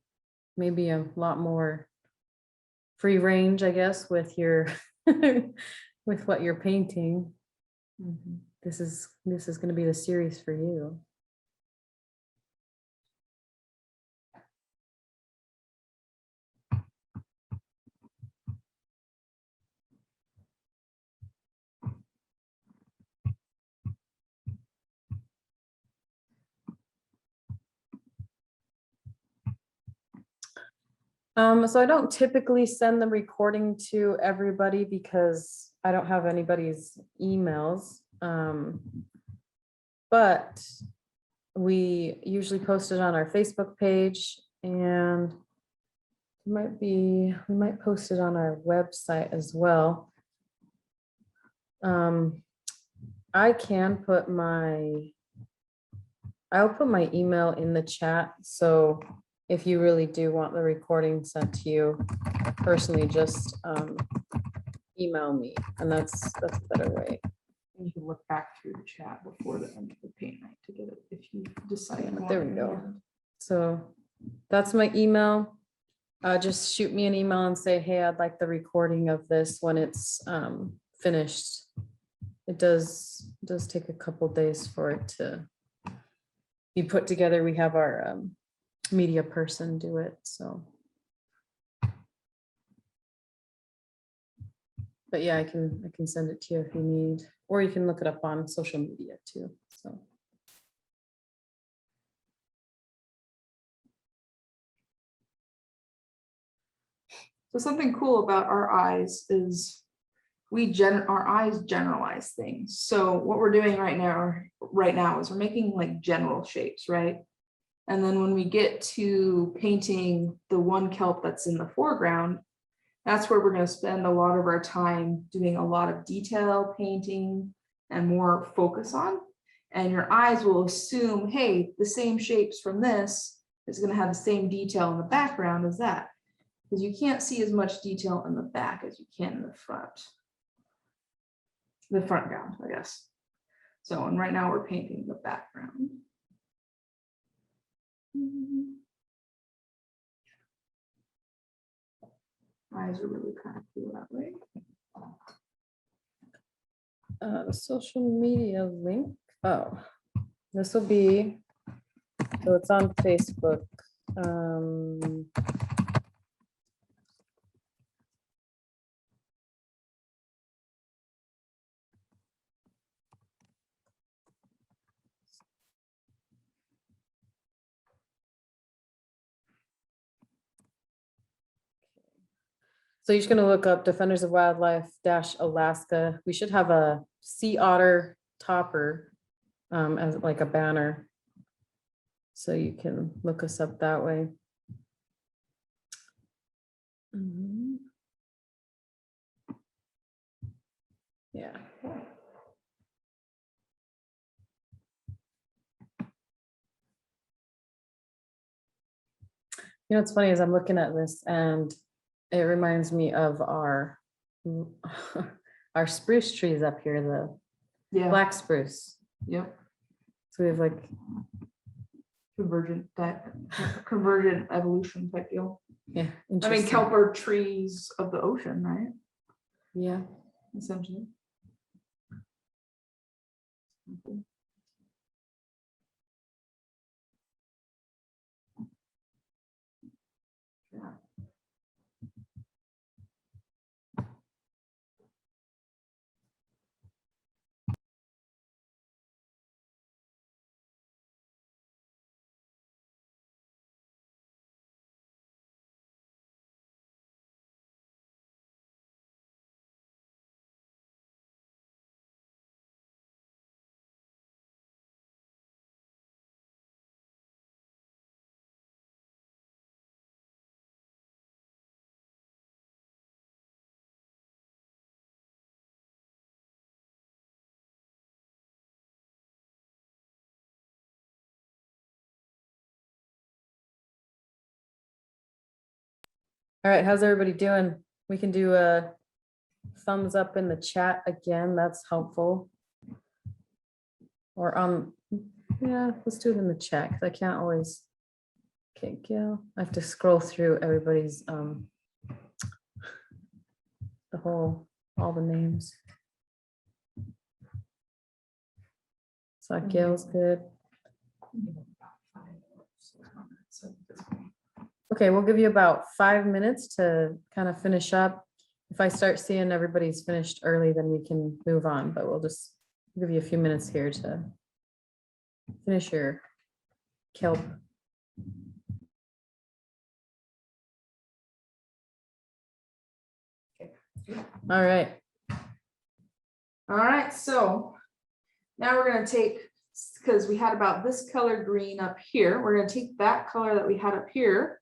maybe a lot more free range, I guess, with your with what you're painting, this is going to be the series for you. So I don't typically send the recording to everybody because I don't have anybody's emails. But we usually post it on our Facebook page, and we might post it on our website as well. I'll put my email in the chat. So if you really do want the recording sent to you personally, just email me, and that's a better way. And you can look back through the chat before the end of the paint night to get it if you decide. Yeah, there we go. So that's my email. Just shoot me an email and say, hey, I'd like the recording of this when it's finished. It does take a couple days for it to be put together. We have our media person do it. So, but yeah, I can send it to you if you need, or you can look it up on social media too. So. So something cool about our eyes is our eyes generalize things. So what we're doing right now is we're making like general shapes, right? And then when we get to painting the one kelp that's in the foreground, That's where we're going to spend a lot of our time doing a lot of detail painting and more focus on. And your eyes will assume, hey, the same shapes from this is going to have the same detail in the background as that. Because you can't see as much detail in the back as you can in the front. The front ground, I guess. So, and right now we're painting the background. Eyes are really kind of cool that way. The social media link. Oh, this will be, so it's on Facebook. So you're just gonna look up Defenders of Wildlife Alaska. We should have a sea otter topper as like a banner. So you can look us up that way. Yeah. You know, what's funny is I'm looking at this and it reminds me of our spruce trees up here, the black spruce. Yep. So we have like Convergent evolution type deal. Yeah. I mean, kelp are trees of the ocean, right? Yeah. Essentially. Yeah. All right, how's everybody doing? We can do a thumbs up in the chat again. That's helpful. Or yeah, let's do it in the chat because I can't always. Okay, Gail, I have to scroll through everybody's all the names. So Gail's good. Okay, we'll give you about 5 minutes to kind of finish up. If I start seeing everybody's finished early, then we can move on, but we'll just give you a few minutes here to finish your kelp. All right. All right, so now we're going to take, because we had about this color green up here, we're going to take that color that we had up here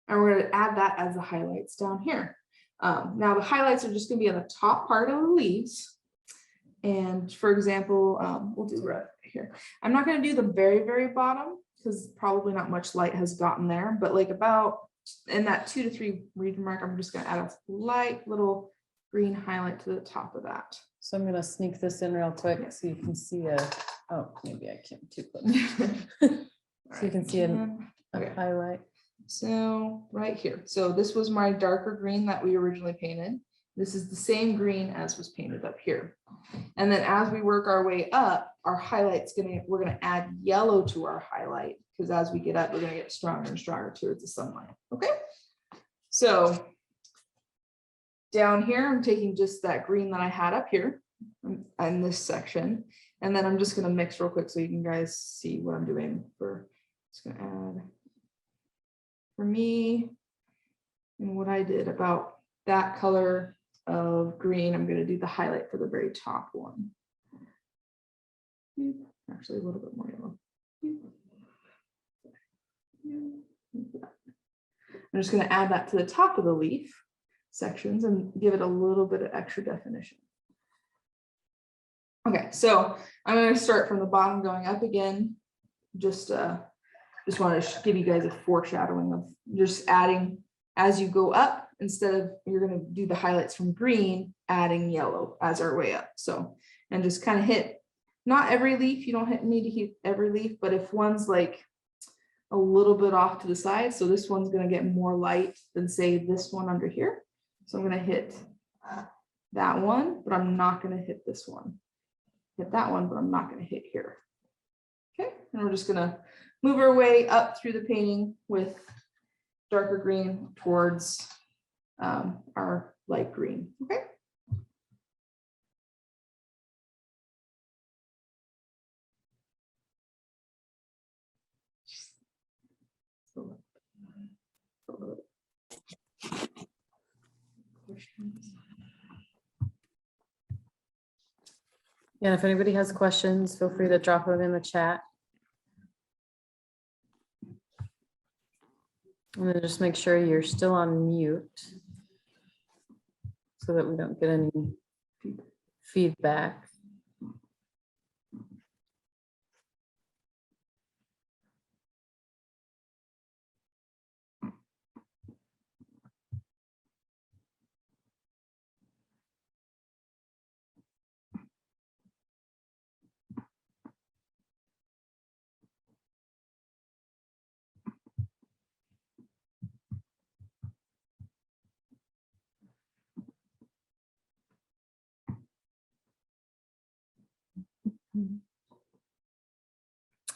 and we're going to add that as the highlights down here. Now the highlights are just going to be on the top part of the leaves. And for example, we'll do right here. I'm not going to do the very, very bottom because probably not much light has gotten there, but like about in that 2 to 3 region mark, I'm just going to add a light little green highlight to the top of that. So I'm going to sneak this in real quick so you can see oh, maybe I can't too close. So you can see a highlight. So right here. So this was my darker green that we originally painted. This is the same green as was painted up here. And then as we work our way up, our highlight's we're gonna add yellow to our highlight because as we get up, we're gonna get stronger and stronger towards the sunlight. Okay. So down here, I'm taking just that green that I had up here in this section. And then I'm just gonna mix real quick so you can guys see what I'm doing for, just gonna add for me and what I did about that color of green. I'm going to do the highlight for the very top one. Actually, a little bit more yellow. I'm just going to add that to the top of the leaf. sections and give it a little bit of extra definition. Okay, so I'm going to start from the bottom going up again. Just want to give you guys a foreshadowing of just adding as you go up, instead of you're going to do the highlights from green, adding yellow as our way up. So, and just kind of hit, not every leaf, you don't need to hit every leaf, but if one's like a little bit off to the side, so this one's going to get more light than say this one under here. So I'm going to hit that one, but I'm not going to hit this one. Hit that one, but I'm not going to hit here. Okay, and we're just going to move our way up through the painting with darker green towards our light green. Okay. Yeah, if anybody has questions, feel free to drop them in the chat. And then just make sure you're still on mute so that we don't get any feedback.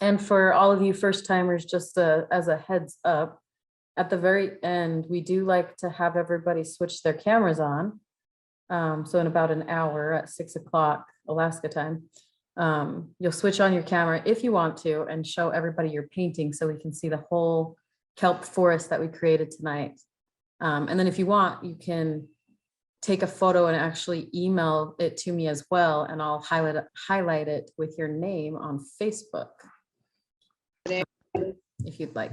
And for all of you first timers, just as a heads up, at the very end, we do like to have everybody switch their cameras on. So in about an hour at 6 o'clock Alaska time, you'll switch on your camera if you want to and show everybody your painting so we can see the whole kelp forest that we created tonight. And then if you want, you can take a photo and actually email it to me as well, and I'll highlight it with your name on Facebook if you'd like.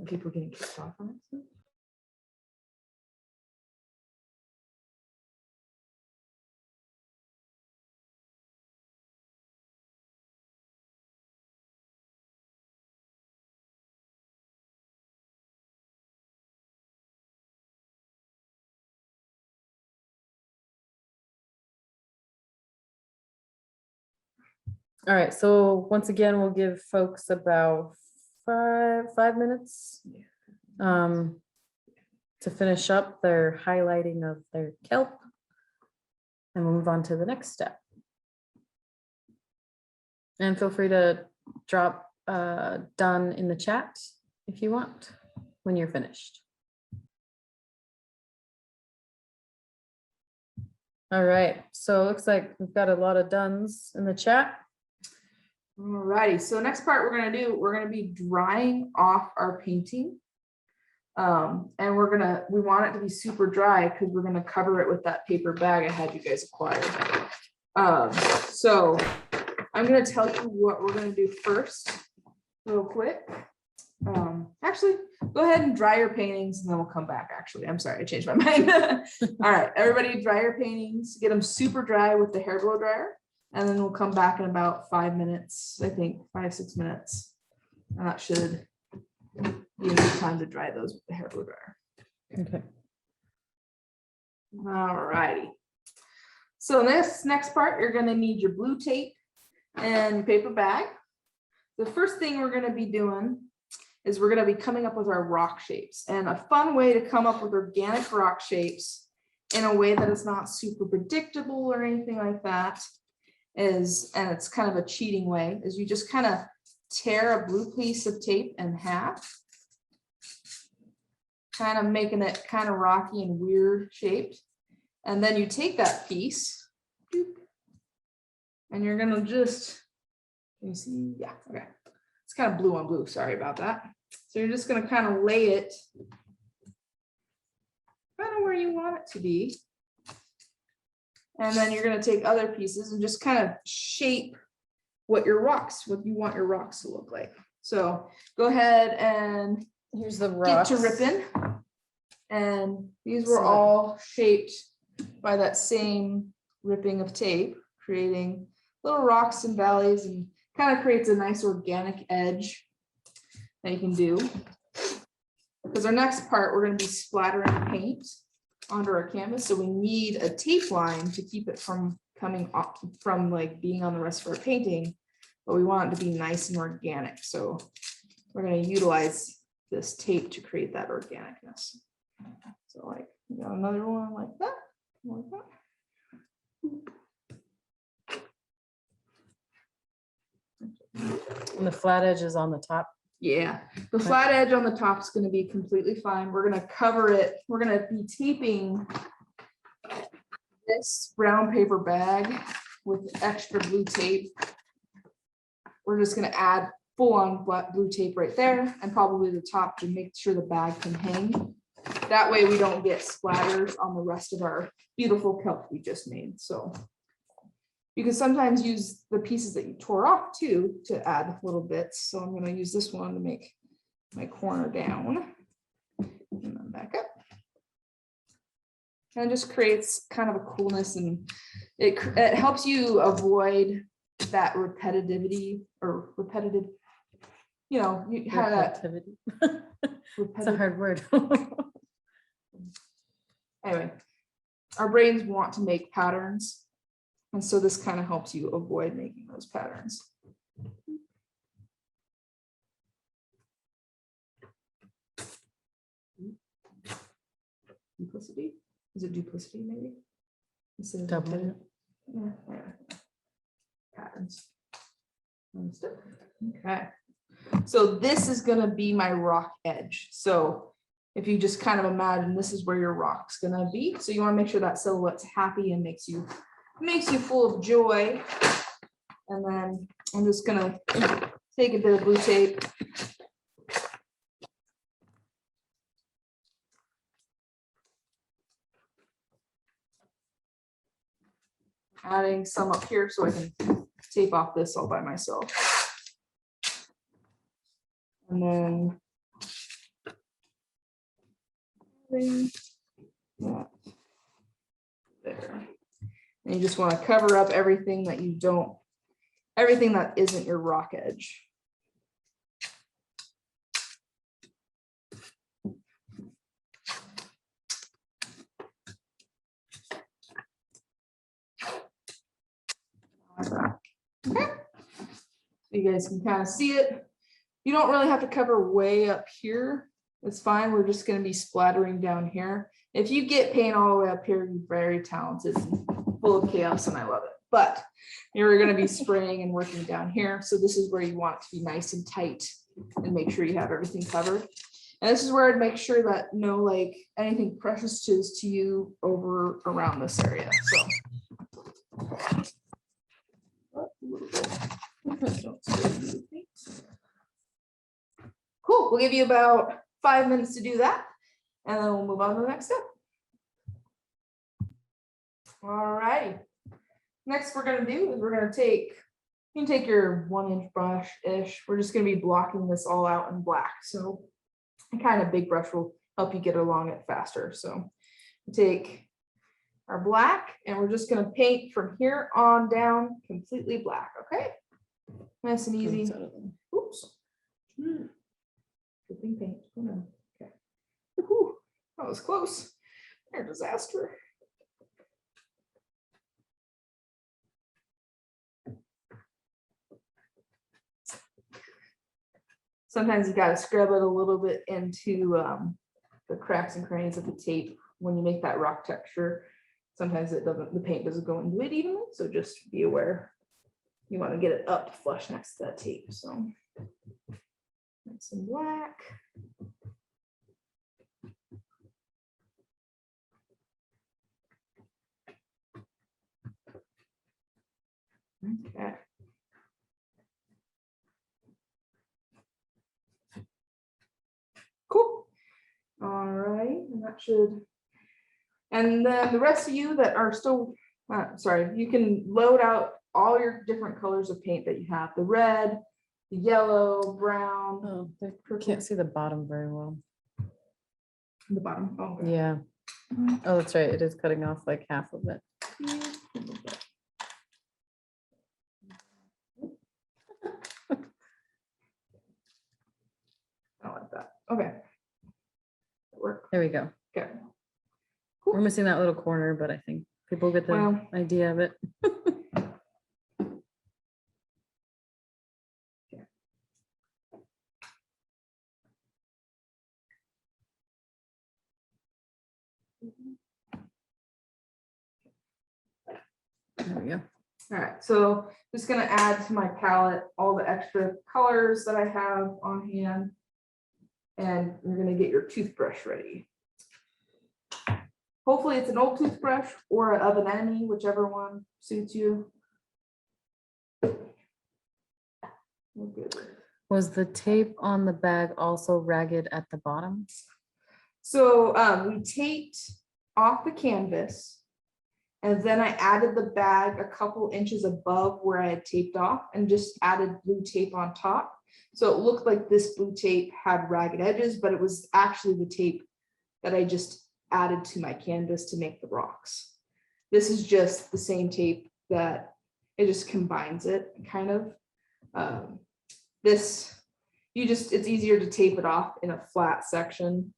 People getting kicked off on it. All right, so once again, we'll give folks about five minutes to finish up their highlighting of their kelp, and we'll move on to the next step. And feel free to drop done in the chat if you want when you're finished. All right, so it looks like we've got a lot of dones in the chat. Alrighty, so the next part we're gonna be drying off our painting. And we want it to be super dry because we're gonna cover it with that paper bag I had you guys acquire. So I'm gonna tell you what we're gonna do first, real quick. Actually, go ahead and dry your paintings and then we'll come back. Actually, I'm sorry, I changed my mind. All right, everybody dry your paintings, get them super dry with the hair blow dryer. And then we'll come back in about 5 minutes, I think 5-6 minutes. And that should be enough time to dry those with the hair blow dryer. Okay. All righty. So this next part, you're gonna need your blue tape and your paper bag. The first thing we're gonna be doing is we're gonna be coming up with our rock shapes. And a fun way to come up with organic rock shapes in a way that is not super predictable or anything like that is, and it's kind of a cheating way, is you just kind of tear a blue piece of tape in half, kind of making it kind of rocky and weird shaped. And then you take that piece and you're gonna just, can you see? Yeah, okay. It's kind of blue on blue, sorry about that. So you're just gonna kind of lay it kind of where you want it to be. And then you're gonna take other pieces and just kind of shape what you want your rocks to look like. So go ahead and Here's the get rocks. to ripping. And these were So- all shaped by that same ripping of tape, creating little rocks and valleys, and kind of creates a nice organic edge that you can do. Because our next part, we're going to be splattering paint onto our canvas. So we need a tape line to keep it from coming off, from like being on the rest of our painting, but we want it to be nice and organic. So we're going to utilize this tape to create that organicness. So like, you got another one like that, like that. And the flat edge is on the top. Yeah, the flat edge on the top is going to be completely fine. We're going to cover it. We're going to be taping this brown paper bag with extra blue tape. We're just going to add full-on blue tape right there, and probably the top to make sure the bag can hang. That way we don't get splatters on the rest of our beautiful kelp we just made. So you can sometimes use the pieces that you tore off too to add little bits. So I'm going to use this one to make my corner down and then back up. And it just creates kind of a coolness, and it helps you avoid that repetitivity or repetitive, you know, you have that Repetitivity. It's a hard word. Anyway, our brains want to make patterns. And so this kind of helps you avoid making those patterns. Duplicity? Is it duplicity maybe? Instead of Double. yeah, yeah. Patterns. Understood. Okay. So this is going to be my rock edge. So if you just kind of imagine this is where your rock's going to be. So you want to make sure that silhouette's happy and makes you full of joy. And then I'm just going to take a bit of blue tape. Adding some up here so I can tape off this all by myself. And then that there. And you just want to cover up everything that you don't, everything that isn't your rock edge. Okay. So you guys can kind of see it. You don't really have to cover way up here. It's fine. We're just going to be splattering down here. If you get paint all the way up here, you're very talented and full of chaos, and I love it. But you're going to be spraying and working down here. So this is where you want it to be nice and tight and make sure you have everything covered. And this is where I'd make sure that no, like anything precious to you over around this area. So. Cool. We'll give you about 5 minutes to do that, and then we'll move on to the next step. All righty. Next, we're going to do is we're going to take, you can take your 1-inch brush-ish. We're just going to be blocking this all out in black. So a kind of big brush will help you get along it faster. So we take our black, and we're just going to paint from here on down completely black. Okay. Nice and easy. Oops. Dripping paint. Oh, no. Okay. Whew, that was close. Air disaster. Sometimes you got to scrub it a little bit into the cracks and crannies of the tape when you make that rock texture. Sometimes it doesn't, the paint doesn't go into it evenly, so just be aware you want to get it up flush next to that tape. So some black. Okay. Cool. All right, and that should. And then the rest of you that are still, sorry, you can load out all your different colors of paint that you have, the red, the yellow, brown. Oh, they can't see the bottom very well. The bottom. Oh, okay. Yeah. Oh, that's right. It is cutting off like half of it. I like that. Okay. Work. There we go. Okay. We're missing that little corner, but I think people get the Well. idea of it. There we go. All right, so just gonna add to my palette all the extra colors that I have on hand. And you're gonna get your toothbrush ready. Hopefully it's an old toothbrush or of an enemy, whichever one suits you. We're good. Was the tape on the bag also ragged at the bottom? So we taped off the canvas. And then I added the bag a couple inches above where I had taped off and just added blue tape on top. So it looked like this blue tape had ragged edges, but it was actually the tape that I just added to my canvas to make the rocks. This is just the same tape that it just combines it kind of. It's easier to tape it off in a flat section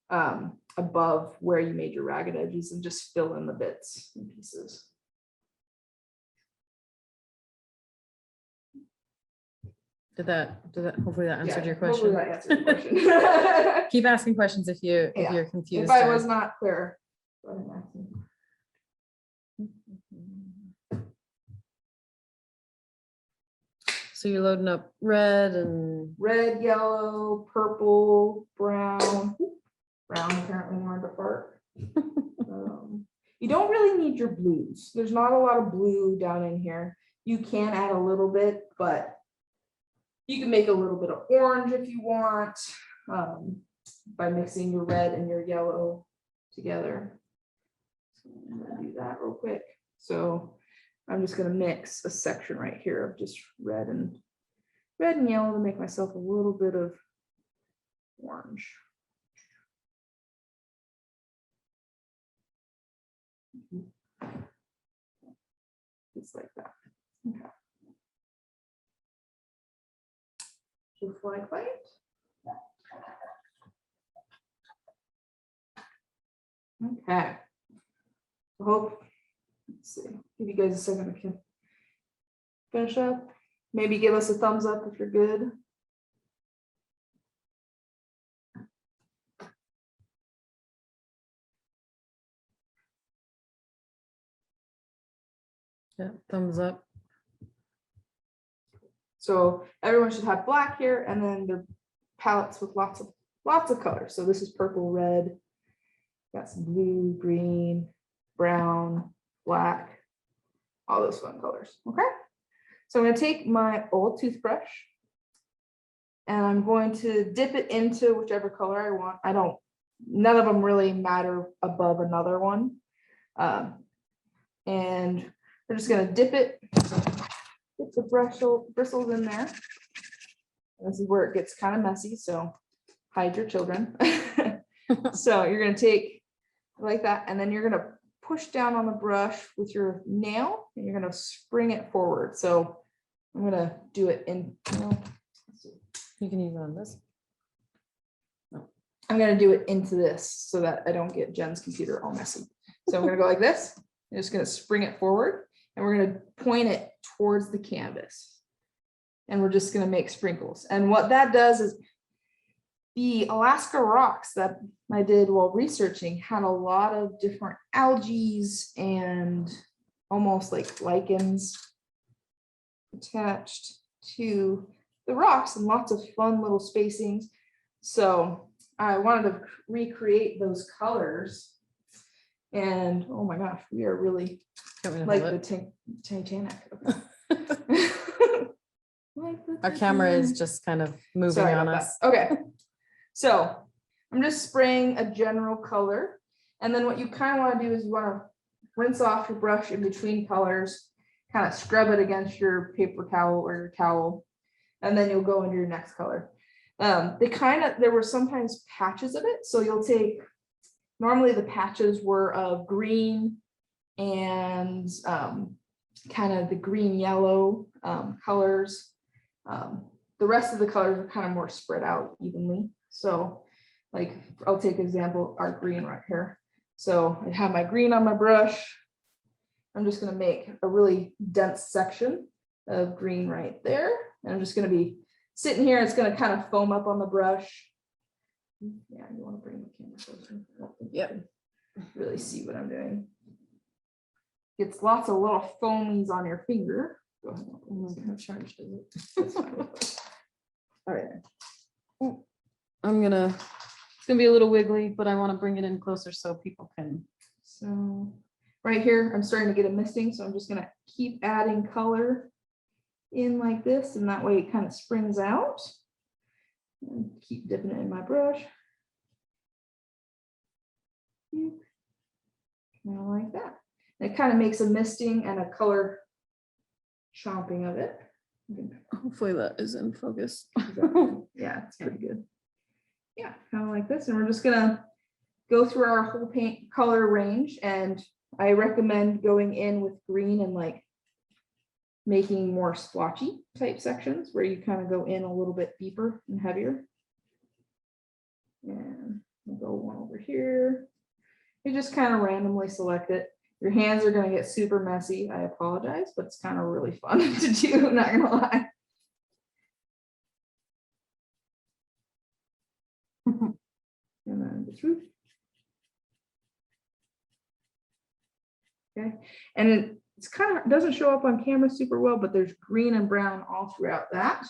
above where you made your ragged edges and just fill in the bits and pieces. Hopefully that answered your Hopefully question. that answered your question. Keep asking questions if Yeah. you're confused. If I or- was not clear. go ahead and ask me. So you're loading up red and Red, yellow, purple, brown. Brown apparently wanted to fart. You don't really need your blues. There's not a lot of blue down in here. You can add a little bit, but you can make a little bit of orange if you want, by mixing your red and your yellow together. So I'm gonna do that real quick. So I'm just gonna mix a section right here of just red and yellow to make myself a little bit of orange. Just like that. Okay. Just like that. Okay. I hope, let's see, give you guys a second to finish up. Maybe give us a thumbs up if you're good. yeah, thumbs up. So everyone should have black here, and then their palettes with lots of colors. So this is purple, red, got some blue, green, brown, black, all those fun colors. Okay. So I'm going to take my old toothbrush and I'm going to dip it into whichever color I want. None of them really matter above another one. And we're just going to dip it, get the bristles in there. This is where it gets kind of messy, so hide your children. So you're going to take like that, and then you're going to push down on the brush with your nail, and you're going to spring it forward. So I'm going to do it in, You can use it on this. I'm going to do it into this so that I don't get Jen's computer all messy. So I'm going to go like this. I'm just going to spring it forward, and we're going to point it towards the canvas. And we're just going to make sprinkles. And what that does is the Alaska rocks that I did while researching had a lot of different algae and almost like lichens attached to the rocks and lots of fun little spacings. So I wanted to recreate those colors. And oh my gosh, we are really like the Titanic. Our camera is just kind of moving Sorry on about us. that. Okay. So I'm just spraying a general color. And then what you kind of want to do is you want to rinse off your brush in between colors, kind of scrub it against your paper towel or your towel, and then you'll go into your next color. There were sometimes patches of it. So you'll take, normally the patches were of green and kind of the green yellow colors. The rest of the colors are kind of more spread out evenly. So like, I'll take example, our green right here. So I have my green on my brush. I'm just going to make a really dense section of green right there. And I'm just going to be sitting here. It's going to kind of foam up on the brush. Yeah, you want to bring the camera closer. Yep. Really see what I'm doing. Gets lots of little foamies on your finger. Go ahead. How charged is it? That's fine. All right. It's gonna be a little wiggly, but I want to bring it in closer so people can. So right here, I'm starting to get a misting. So I'm just gonna keep adding color in like this, and that way it kind of springs out. And keep dipping it in my brush. Kind of like that. And it kind of makes a misting and a color chomping of it. Hopefully that is in focus. Yeah, it's pretty good. Yeah, kind of like this. And we're just gonna go through our whole paint color range. And I recommend going in with green and like making more splotchy type sections where you kind of go in a little bit deeper and heavier. And we'll go one over here. You just kind of randomly select it. Your hands are going to get super messy. I apologize, but it's kind of really fun to do. I'm not going to lie. And then the truth. Okay. And it's kind of doesn't show up on camera super well, but there's green and brown all throughout that.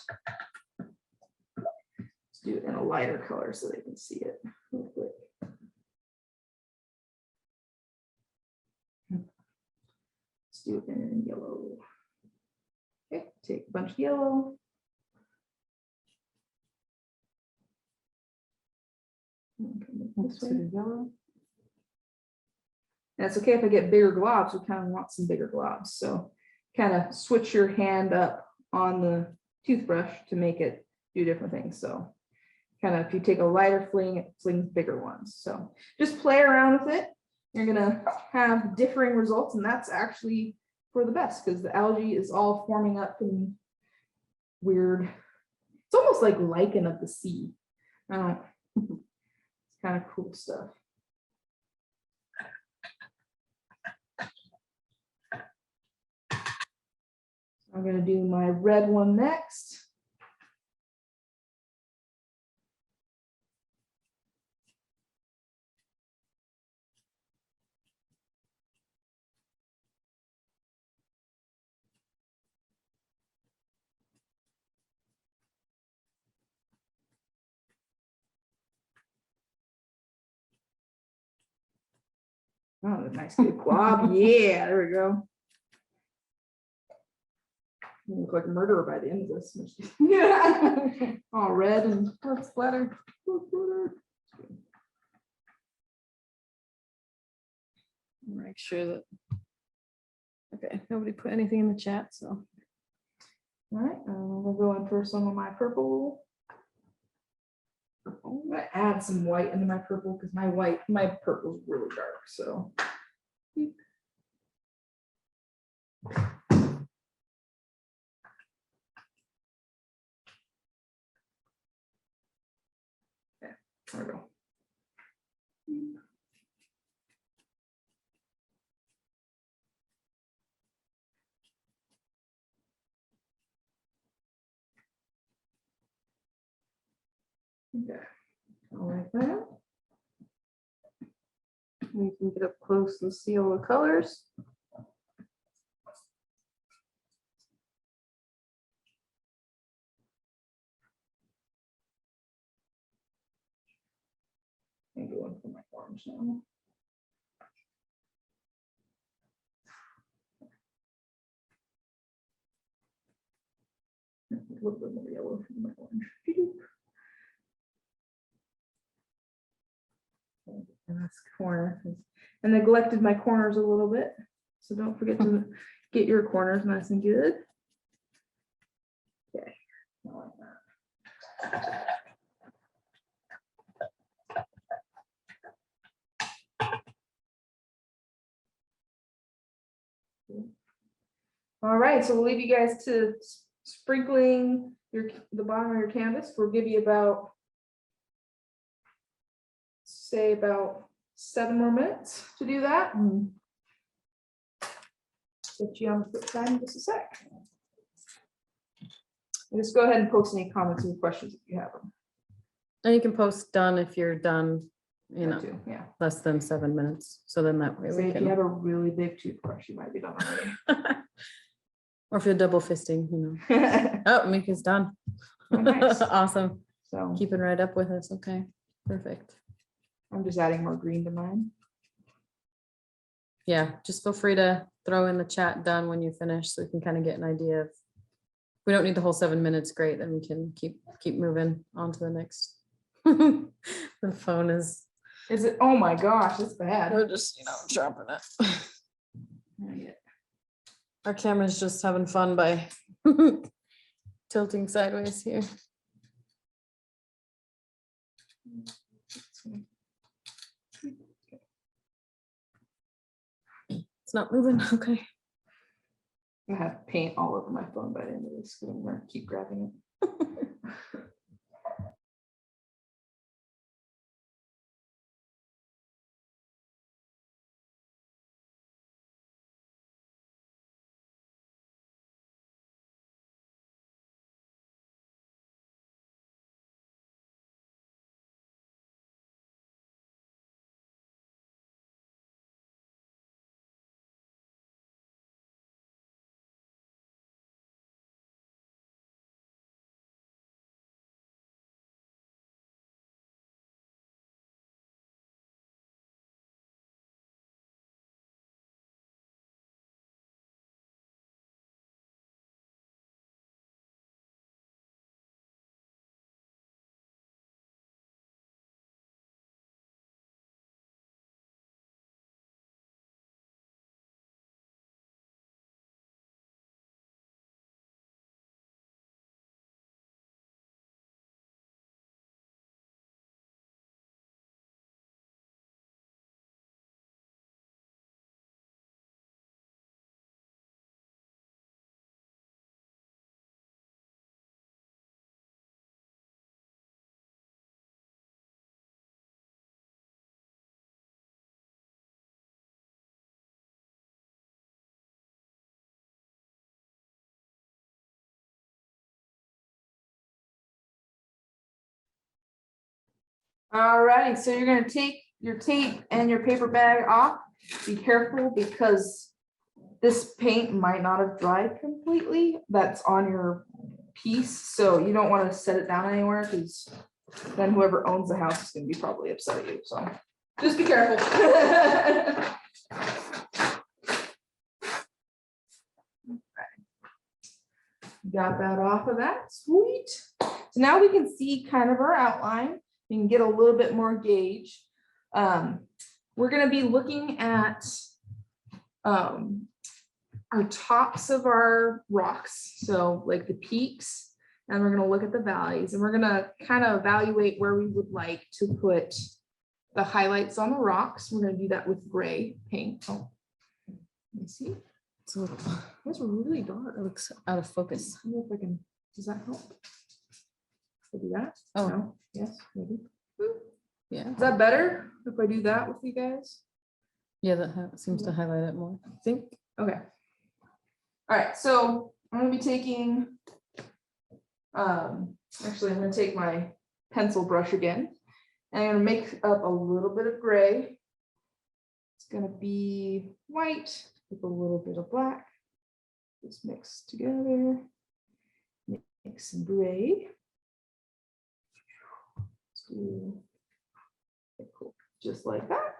Let's do it in a lighter color so they can see it real quick. Let's do it in yellow. Okay, take a bunch of yellow. This way. Yellow. And it's okay if I get bigger globs. We kind of want some bigger globs. So kind of switch your hand up on the toothbrush to make it do different things. So kind of if you take a lighter fling, it flings bigger ones. So just play around with it. You're gonna have differing results, and that's actually for the best because the algae is all forming up in weird. It's almost like lichen of the sea. It's kind of cool stuff. I'm going to do my red one next. Oh, a nice big glob. Yeah, there we go. You look like a murderer by the end of this. Yeah. All red and splatter. Make sure that. Okay, nobody put anything in the chat, so. All right, we'll go in for some of my purple. I'm gonna add some white into my purple because my purple is really dark. So. Okay, there we go. Okay, I like that. We can get up close and see all the colors. colors now. A little bit more yellow for my orange. And that's corner. I neglected my corners a little bit, so don't forget to get your corners nice and good. Okay, I like that. All right, so we'll leave you guys to sprinkling the bottom of your canvas. We'll give you about, say, about 7 more minutes to do that. And get you on the flip side in just a sec. And just go ahead and post any comments and questions if you have them. And you can post done if you're done, you know, Too. Yeah. less than 7 minutes. So then that way So we if you can, have a really big toothbrush, you might be done already. or if you're double fisting, you know. Oh, Mika's done. Oh, nice. Awesome. So Keeping right up with us. Okay, perfect. I'm just adding more green to mine. Yeah, just feel free to throw in the chat done when you finish so we can kind of get an idea of, we don't need the whole 7 minutes, great, then we can keep moving on to the next. The phone is, Is it? Oh my gosh, it's bad. we're just, you know, dropping it. Our camera's just having fun by tilting sideways here. It's not moving, okay. I have paint all over my phone by the end of this. So I'm gonna keep grabbing it. All right, so you're gonna take your tape and your paper bag off. Be careful because this paint might not have dried completely. That's on your piece, so you don't want to set it down anywhere because then whoever owns the house is gonna be probably upset at you. So just be careful. Got that off of that, sweet. So now we can see kind of our outline. You can get a little bit more gauge. We're going to be looking at our tops of our rocks, so like the peaks, and we're going to look at the valleys, and we're going to kind of evaluate where we would like to put the highlights on the rocks. We're going to do that with gray paint. Oh, let me see. So That's really dark. it looks out of focus. I don't know if I can, does that help? I'll do that. Oh. No? Yes, maybe. Yeah, Is that better if I do that with you guys? yeah, that seems to highlight it more, I think. Okay. All right, so I'm gonna be taking, actually, I'm gonna take my pencil brush again, and I'm gonna make up a little bit of gray. It's gonna be white with a little bit of black. Just mix together. Make some gray. Okay, cool. just like that.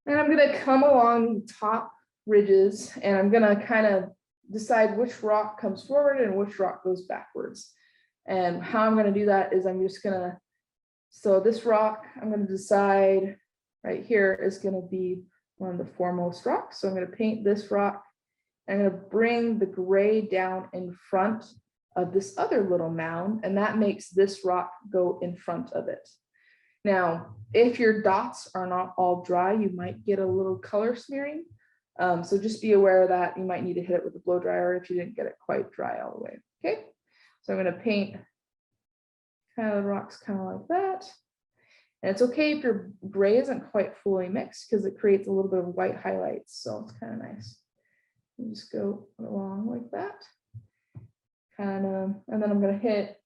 And I'm gonna come along the top ridges and I'm gonna kind of decide which rock comes forward and which rock goes backwards. And how I'm gonna do that is I'm just gonna, so this rock, I'm gonna decide right here is gonna be one of the foremost rocks. So I'm gonna paint this rock. I'm gonna bring the gray down in front of this other little mound, and that makes this rock go in front of it. Now, if your dots are not all dry, you might get a little color smearing. So just be aware of that. You might need to hit it with a blow dryer if you didn't get it quite dry all the way. Okay, so I'm going to paint kind of the rocks kind of like that. And it's okay if your gray isn't quite fully mixed because it creates a little bit of white highlights. So it's kind of nice. You just go along like that. Kind of, and then I'm going to hit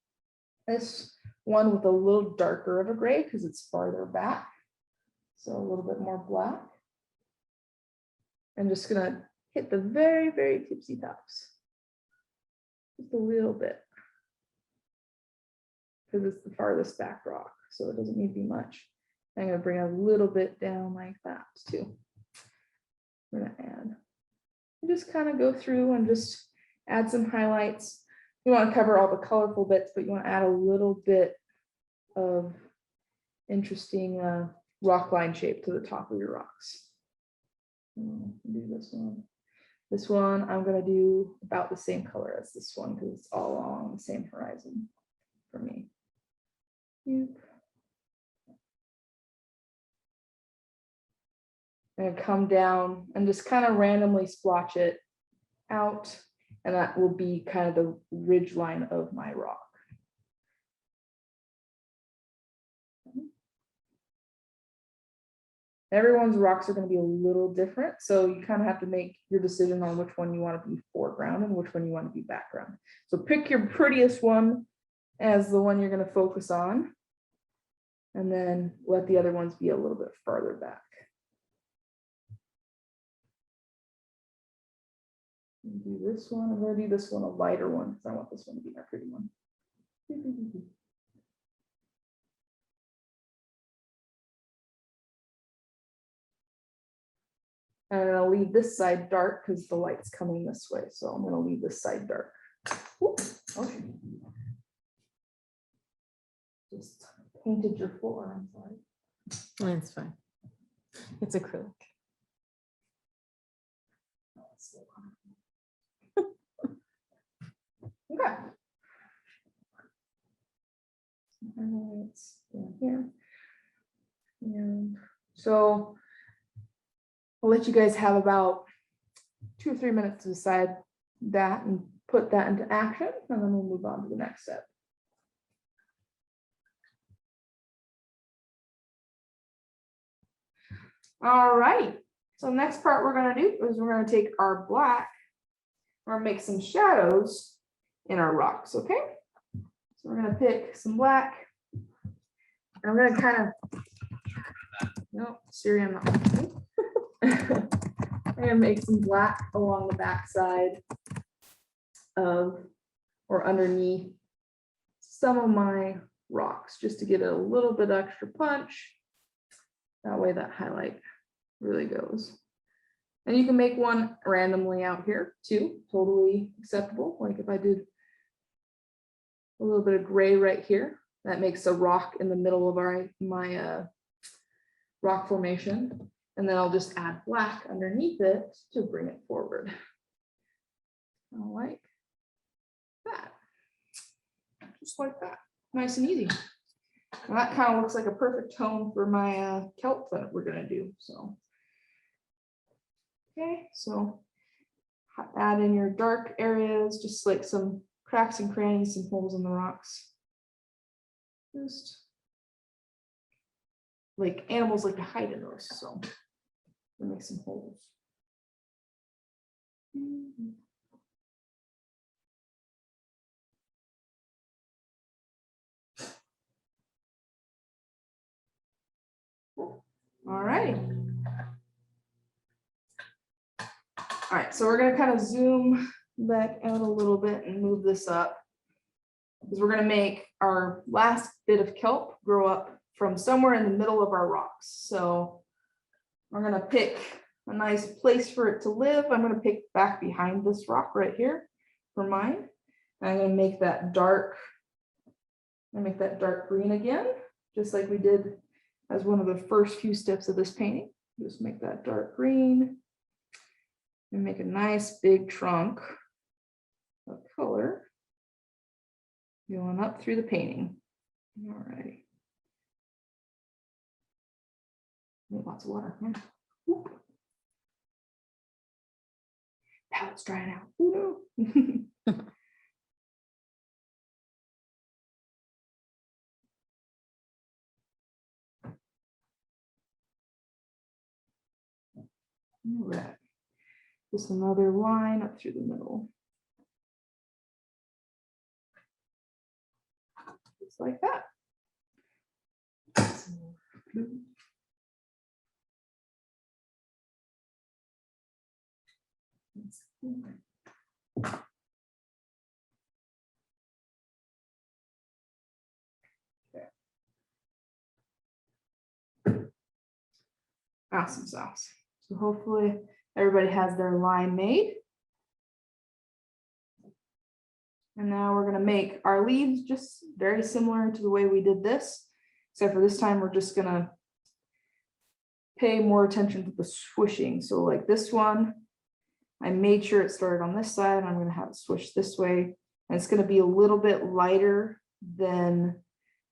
this one with a little darker of a gray because it's farther back. So a little bit more black. I'm just gonna hit the very, very tipsy tops. Just a little bit. Because it's the farthest back rock, so it doesn't need to be much. I'm gonna bring a little bit down like that too. We're gonna add. Just kind of go through and just add some highlights. You want to cover all the colorful bits, but you want to add a little bit of interesting rock line shape to the top of your rocks. Do this one. This one I'm going to do about the same color as this one because it's all along the same horizon for me. And come down and just kind of randomly splotch it out. And that will be kind of the ridge line of my rock. Everyone's rocks are going to be a little different. So you kind of have to make your decision on which one you want to be foreground and which one you want to be background. So pick your prettiest one as the one you're going to focus on. And then let the other ones be a little bit farther back. Do this one. I'm going to do this one a lighter one because I want this one to be my pretty one. And I'm going to leave this side dark because the light's coming this way. So I'm going to leave this side dark. Okay. Just painted your floor. I'm sorry. That's fine. It's acrylic. Okay. Highlights down here. And so I'll let you guys have about 2 or 3 minutes to decide that and put that into action, and then we'll move on to the next step. All right. So the next part we're going to do is we're going to take our black, we're going to make some shadows in our rocks, okay? So we're going to pick some black. And I'm going to kind of, no, Siri, I'm not. I'm going to make some black along the back side of or underneath some of my rocks just to give it a little bit extra punch. That way that highlight really goes. And you can make one randomly out here too, totally acceptable. Like if I did a little bit of gray right here, that makes a rock in the middle of my rock formation. And then I'll just add black underneath it to bring it forward. I like that. Just like that. Nice and easy. And that kind of looks like a perfect tone for my kelp that we're going to do. So, okay, so add in your dark areas, just like some cracks and crannies, some holes in the rocks. Just like animals like to hide in those, so we'll make some holes. All right. All right, so we're going to kind of zoom back out a little bit and move this up because we're going to make our last bit of kelp grow up from somewhere in the middle of our rocks. So we're gonna pick a nice place for it to live. I'm gonna pick back behind this rock right here for mine. I'm gonna make that dark, green again, just like we did as one of the first few steps of this painting. Just make that dark green and make a nice big trunk of color going up through the painting. All right. Lots of water. Yeah. Pallet's drying out. Oh no. All right. Just another line up through the middle. Just like that. Awesome sauce. So hopefully everybody has their line made. And now we're going to make our leaves just very similar to the way we did this, except for this time we're just going to pay more attention to the swishing. So like this one, I made sure it started on this side. I'm going to have it swish this way. And it's going to be a little bit lighter than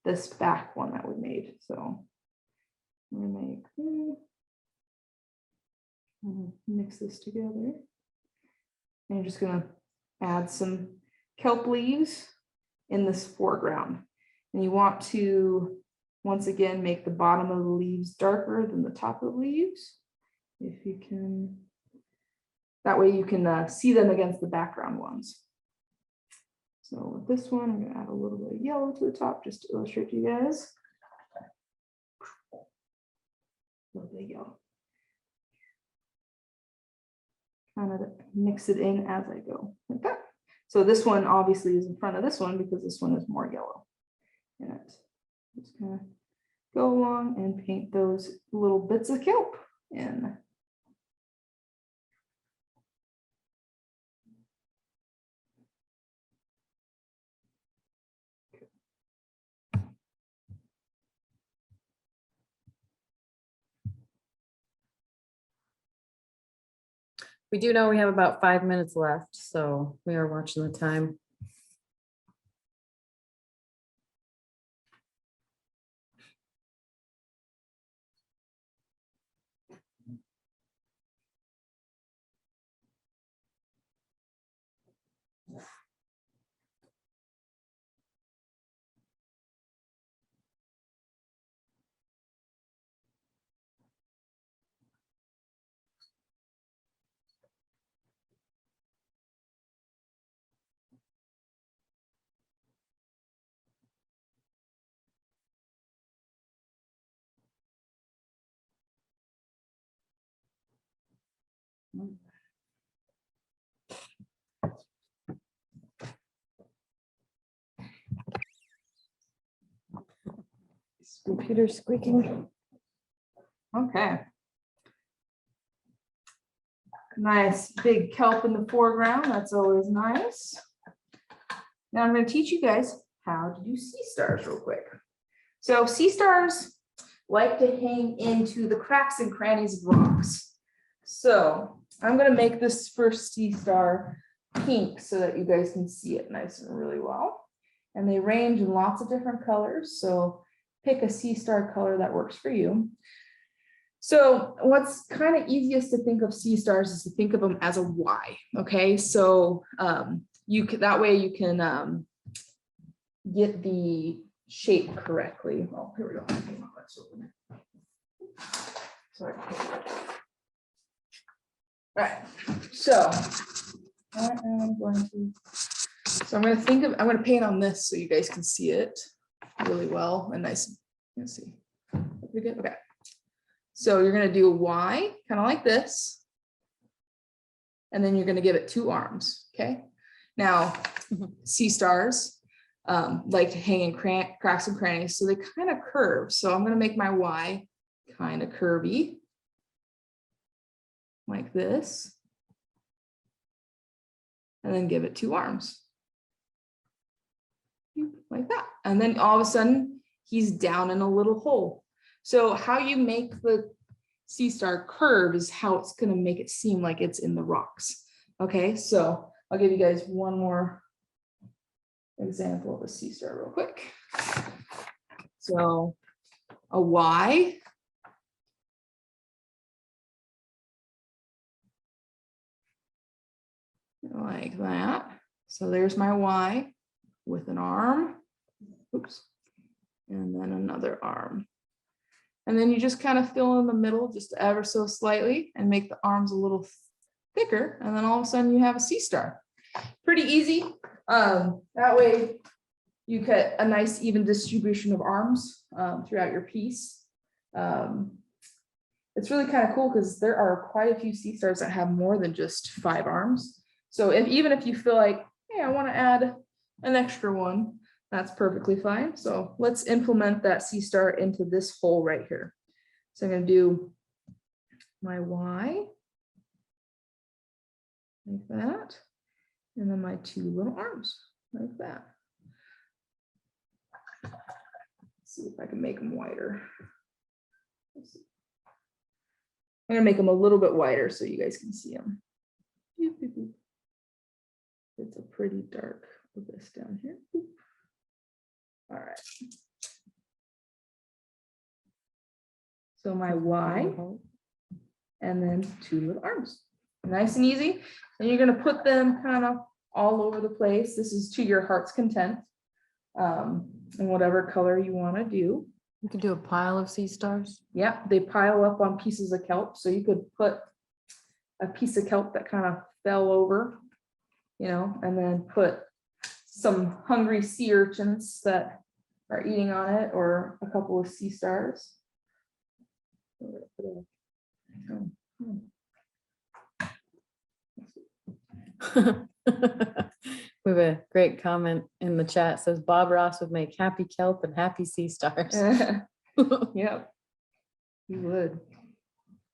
this back one that we made. So I'm going to mix this together. And you're just going to add some kelp leaves in this foreground. And you want to, once again, make the bottom of the leaves darker than the top of the leaves. If you can, that way you can see them against the background ones. So with this one, I'm going to add a little bit of yellow to the top just to illustrate to you guys. A little bit of yellow. Kind of mix it in as I go, like that. So this one obviously is in front of this one because this one is more yellow in it. Just kind of go along and paint those little bits of kelp in. We do know we have about 5 minutes left, so we are watching the time. Computer squeaking. Okay. Nice big kelp in the foreground. That's always nice. Now I'm going to teach you guys how to do sea stars real quick. So sea stars like to hang into the cracks and crannies of rocks. So I'm going to make this first sea star pink so that you guys can see it nice and really well. And they range in lots of different colors. So pick a sea star color that works for you. So what's kind of easiest to think of sea stars is to think of them as a Y. Okay, so that way you can get the shape correctly. Oh, here we go. Sorry. All right. So I'm going to paint on this so you guys can see it really well and nice. Let's see. Pretty good. Okay. So you're going to do a Y, kind of like this. And then you're going to give it 2 arms. Okay. Now, sea stars, like to hang in cracks and crannies. So they kind of curve. So I'm going to make my Y kind of curvy like this. And then give it 2 arms. Like that. And then all of a sudden he's down in a little hole. So how you make the sea star curve is how it's going to make it seem like it's in the rocks. Okay, so I'll give you guys one more example of a sea star real quick. So a Y. Like that. So there's my Y with an arm. Oops. And then another arm. And then you just kind of fill in the middle just ever so slightly and make the arms a little thicker. And then all of a sudden you have a sea star. Pretty easy. That way you get a nice even distribution of arms throughout your piece. It's really kind of cool because there are quite a few sea stars that have more than just 5 arms. So even if you feel like, hey, I want to add an extra one, that's perfectly fine. So let's implement that sea star into this hole right here. So I'm going to do my Y like that, and then my 2 little arms like that. Let's see if I can make them wider. I'm going to make them a little bit wider so you guys can see them. It's a pretty dark of this down here. All right. So my Y, and then 2 little arms. Nice and easy. And you're going to put them kind of all over the place. This is to your heart's content, and whatever color you want to do. You could do a pile of sea stars. Yeah, they pile up on pieces of kelp. So you could put a piece of kelp that kind of fell over, you know, and then put some hungry sea urchins that are eating on it, or a couple of sea stars. We have a great comment in the chat. It says Bob Ross would make happy kelp and happy sea stars. Yep, you would.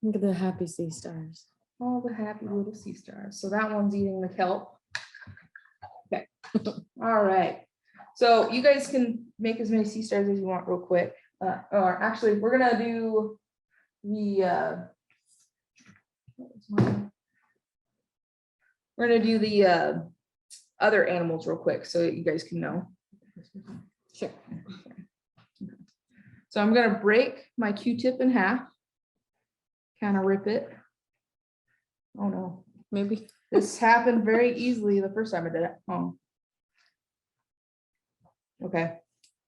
Look at the happy sea stars. All the happy little sea stars. So that one's eating the kelp. Okay. All right. So you guys can make as many sea stars as you want real quick. Or actually, we're gonna do the other animals real quick so you guys can know. Sure. So I'm gonna break my Q-tip in half, kind of rip it. Oh no, Maybe. this happened very easily the first time I did it. Oh. Okay,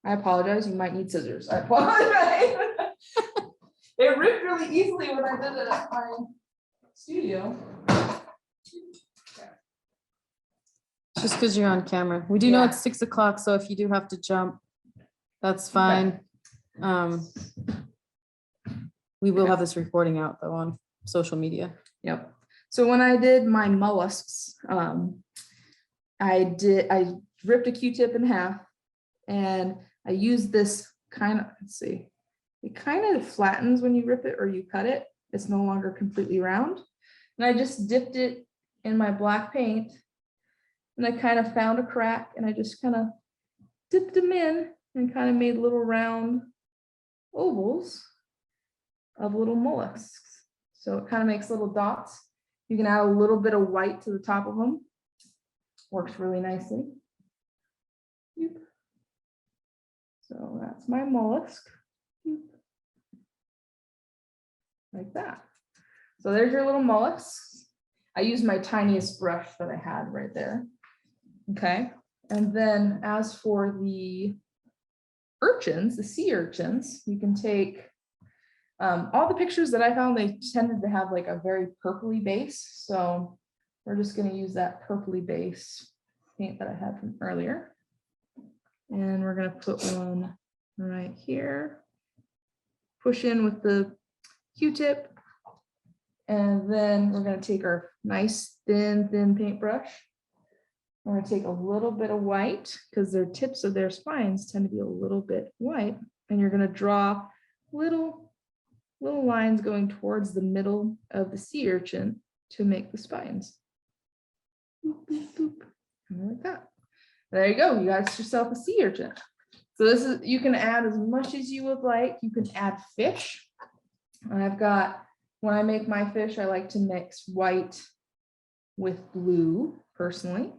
I apologize. You might need scissors. I apologize. It ripped really easily when I did it at my studio. Just because you're on camera. We do know it's 6 o'clock, so if you do have to jump, that's fine. We will have this recording out though on social media. Yep. So when I did my mollusks, I ripped a Q-tip in half, and I used this kind of, let's see, it kind of flattens when you rip it or you cut it. It's no longer completely round. And I just dipped it in my black paint, and I kind of found a crack, and I just kind of dipped them in and kind of made little round ovals of little mollusks. So it kind of makes little dots. You can add a little bit of white to the top of them. Works really nicely. So that's my mollusk. Like that. So there's your little mollusks. I used my tiniest brush that I had right there. Okay. And then as for the urchins, the sea urchins, you can take all the pictures that I found, they tended to have like a very purpley base. So we're just going to use that purpley base paint that I had from earlier. And we're going to put one right here. Push in with the Q-tip. And then we're going to take our nice thin paintbrush. I'm going to take a little bit of white because their tips of their spines tend to be a little bit white. And you're going to draw little lines going towards the middle of the sea urchin to make the spines. Boop, boop, boop. And like that. There you go. You got yourself a sea urchin. So this is, you can add as much as you would like. You can add fish. And I've got, when I make my fish, I like to mix white with blue personally.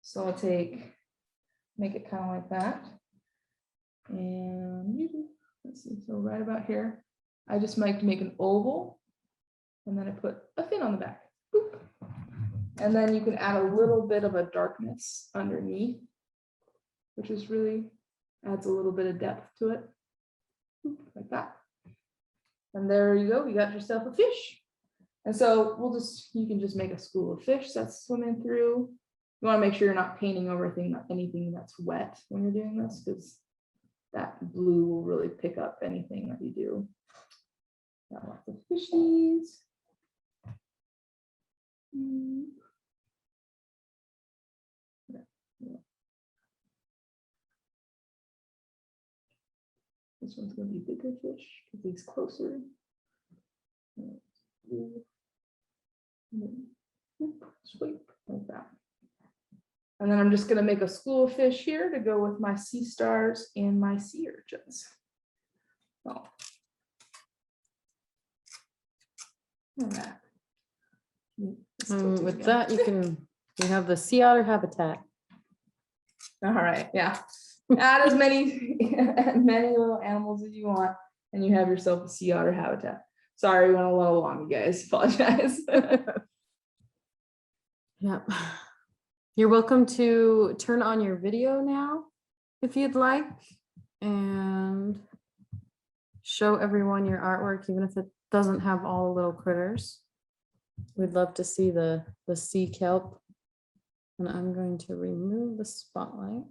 So I'll make it kind of like that. And let's see, so right about here, I just like to make an oval and then I put a fin on the back. Boop. And then you can add a little bit of a darkness underneath, which is really adds a little bit of depth to it. Boop, like that. And there you go, you got yourself a fish. And so you can just make a school of fish that's swimming through. You want to make sure you're not painting over anything that's wet when you're doing this, because that blue will really pick up anything that you do. Got lots of fishies. This one's going to be bigger fish because he's closer. Sweep like that. And then I'm just going to make a school of fish here to go with my sea stars and my sea urchins. Oh. Right. With that, you have the sea otter habitat. All right, yeah. Add as many little animals as you want, and you have yourself a sea otter habitat. Sorry, we went a little long, you guys. Apologize. Yeah. You're welcome to turn on your video now if you'd like and show everyone your artwork, even if it doesn't have all the little critters. We'd love to see the sea kelp. And I'm going to remove the spotlight.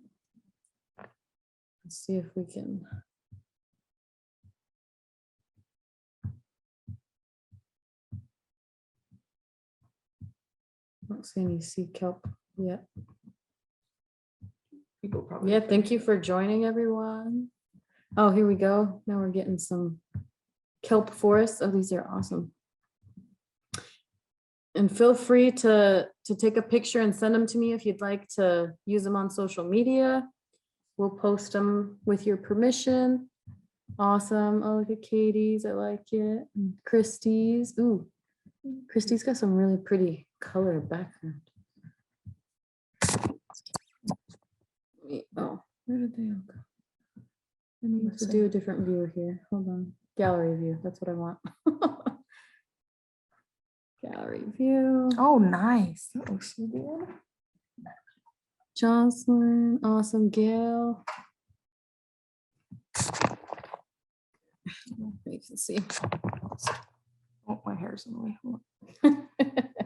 Let's see if we can. I don't see any sea kelp yet. People probably. Yeah, thank you for joining, everyone. Oh, here we go. Now we're getting some kelp forests. Oh, these are awesome. And feel free to take a picture and send them to me if you'd like to use them on social media. We'll post them with your permission. Awesome. Oh, look at Katie's. I like it. And Christie's. Ooh, Christie's got some really pretty color background. Oh, where did they all go? I need to do a different view here. Hold on. Gallery view. That's what I want. Gallery view. Oh, nice. That looks so good. Jocelyn. Awesome. Gail. You can see. Oh, my hair's in the way. Hold on.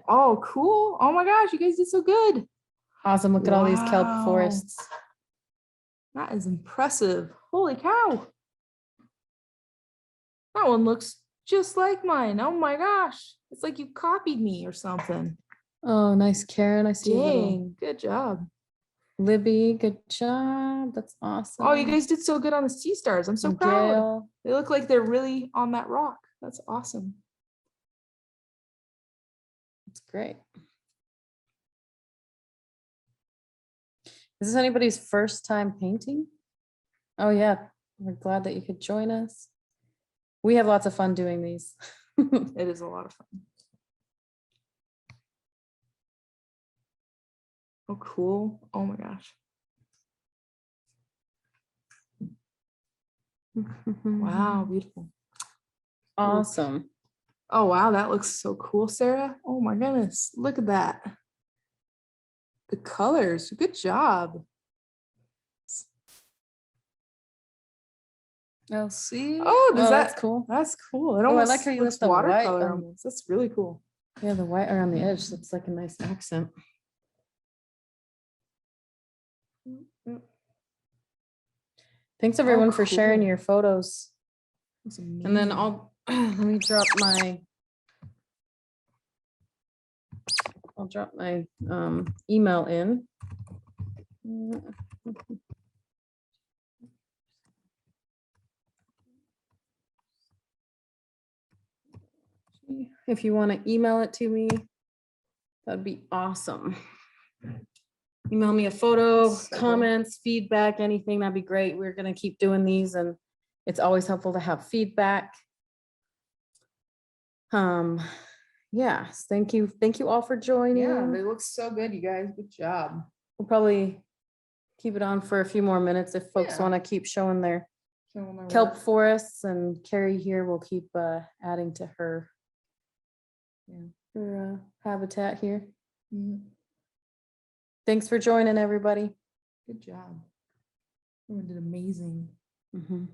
Oh, cool. Oh my gosh, you guys did so good. Awesome. Look at all these kelp forests. That is impressive. Holy cow. That one looks just like mine. Oh my gosh. It's like you copied me or something. Oh, nice, Karen. I see you. Dang, good job. Libby, good job. That's awesome. Oh, you guys did so good on the sea stars. I'm so proud. Gail. They look like they're really on that rock. That's awesome. That's great. Is this anybody's first time painting? Oh yeah, we're glad that you could join us. We have lots of fun doing these. It is a lot of fun. Oh, cool. Oh my gosh. Wow, beautiful. Awesome. Oh, wow, that looks so cool, Sarah. Oh my goodness, look at that. The colors, good job. Oh, see? Oh, that's cool. That's cool. It I almost like how you looks left the white watercolor on- almost. That's really cool. Yeah, the white around the edge looks like a nice accent. Thanks everyone for sharing cool. your photos. That's And then amazing. let me drop my I'll drop my email in. If you want to email it to me, that'd be awesome. Email me a photo, So good. comments, feedback, anything, that'd be great. We're gonna keep doing these and it's always helpful to have feedback. Yes, thank you. Thank you all for joining. Yeah, they look so good, you guys. Good job. We'll probably keep it on for a few more minutes if folks Yeah. want to keep showing their Showing my kelp work. forests, and Kari here will keep adding to her, her habitat here. Mhm. Thanks for joining, everybody. Good job. Everyone did amazing. Mhm.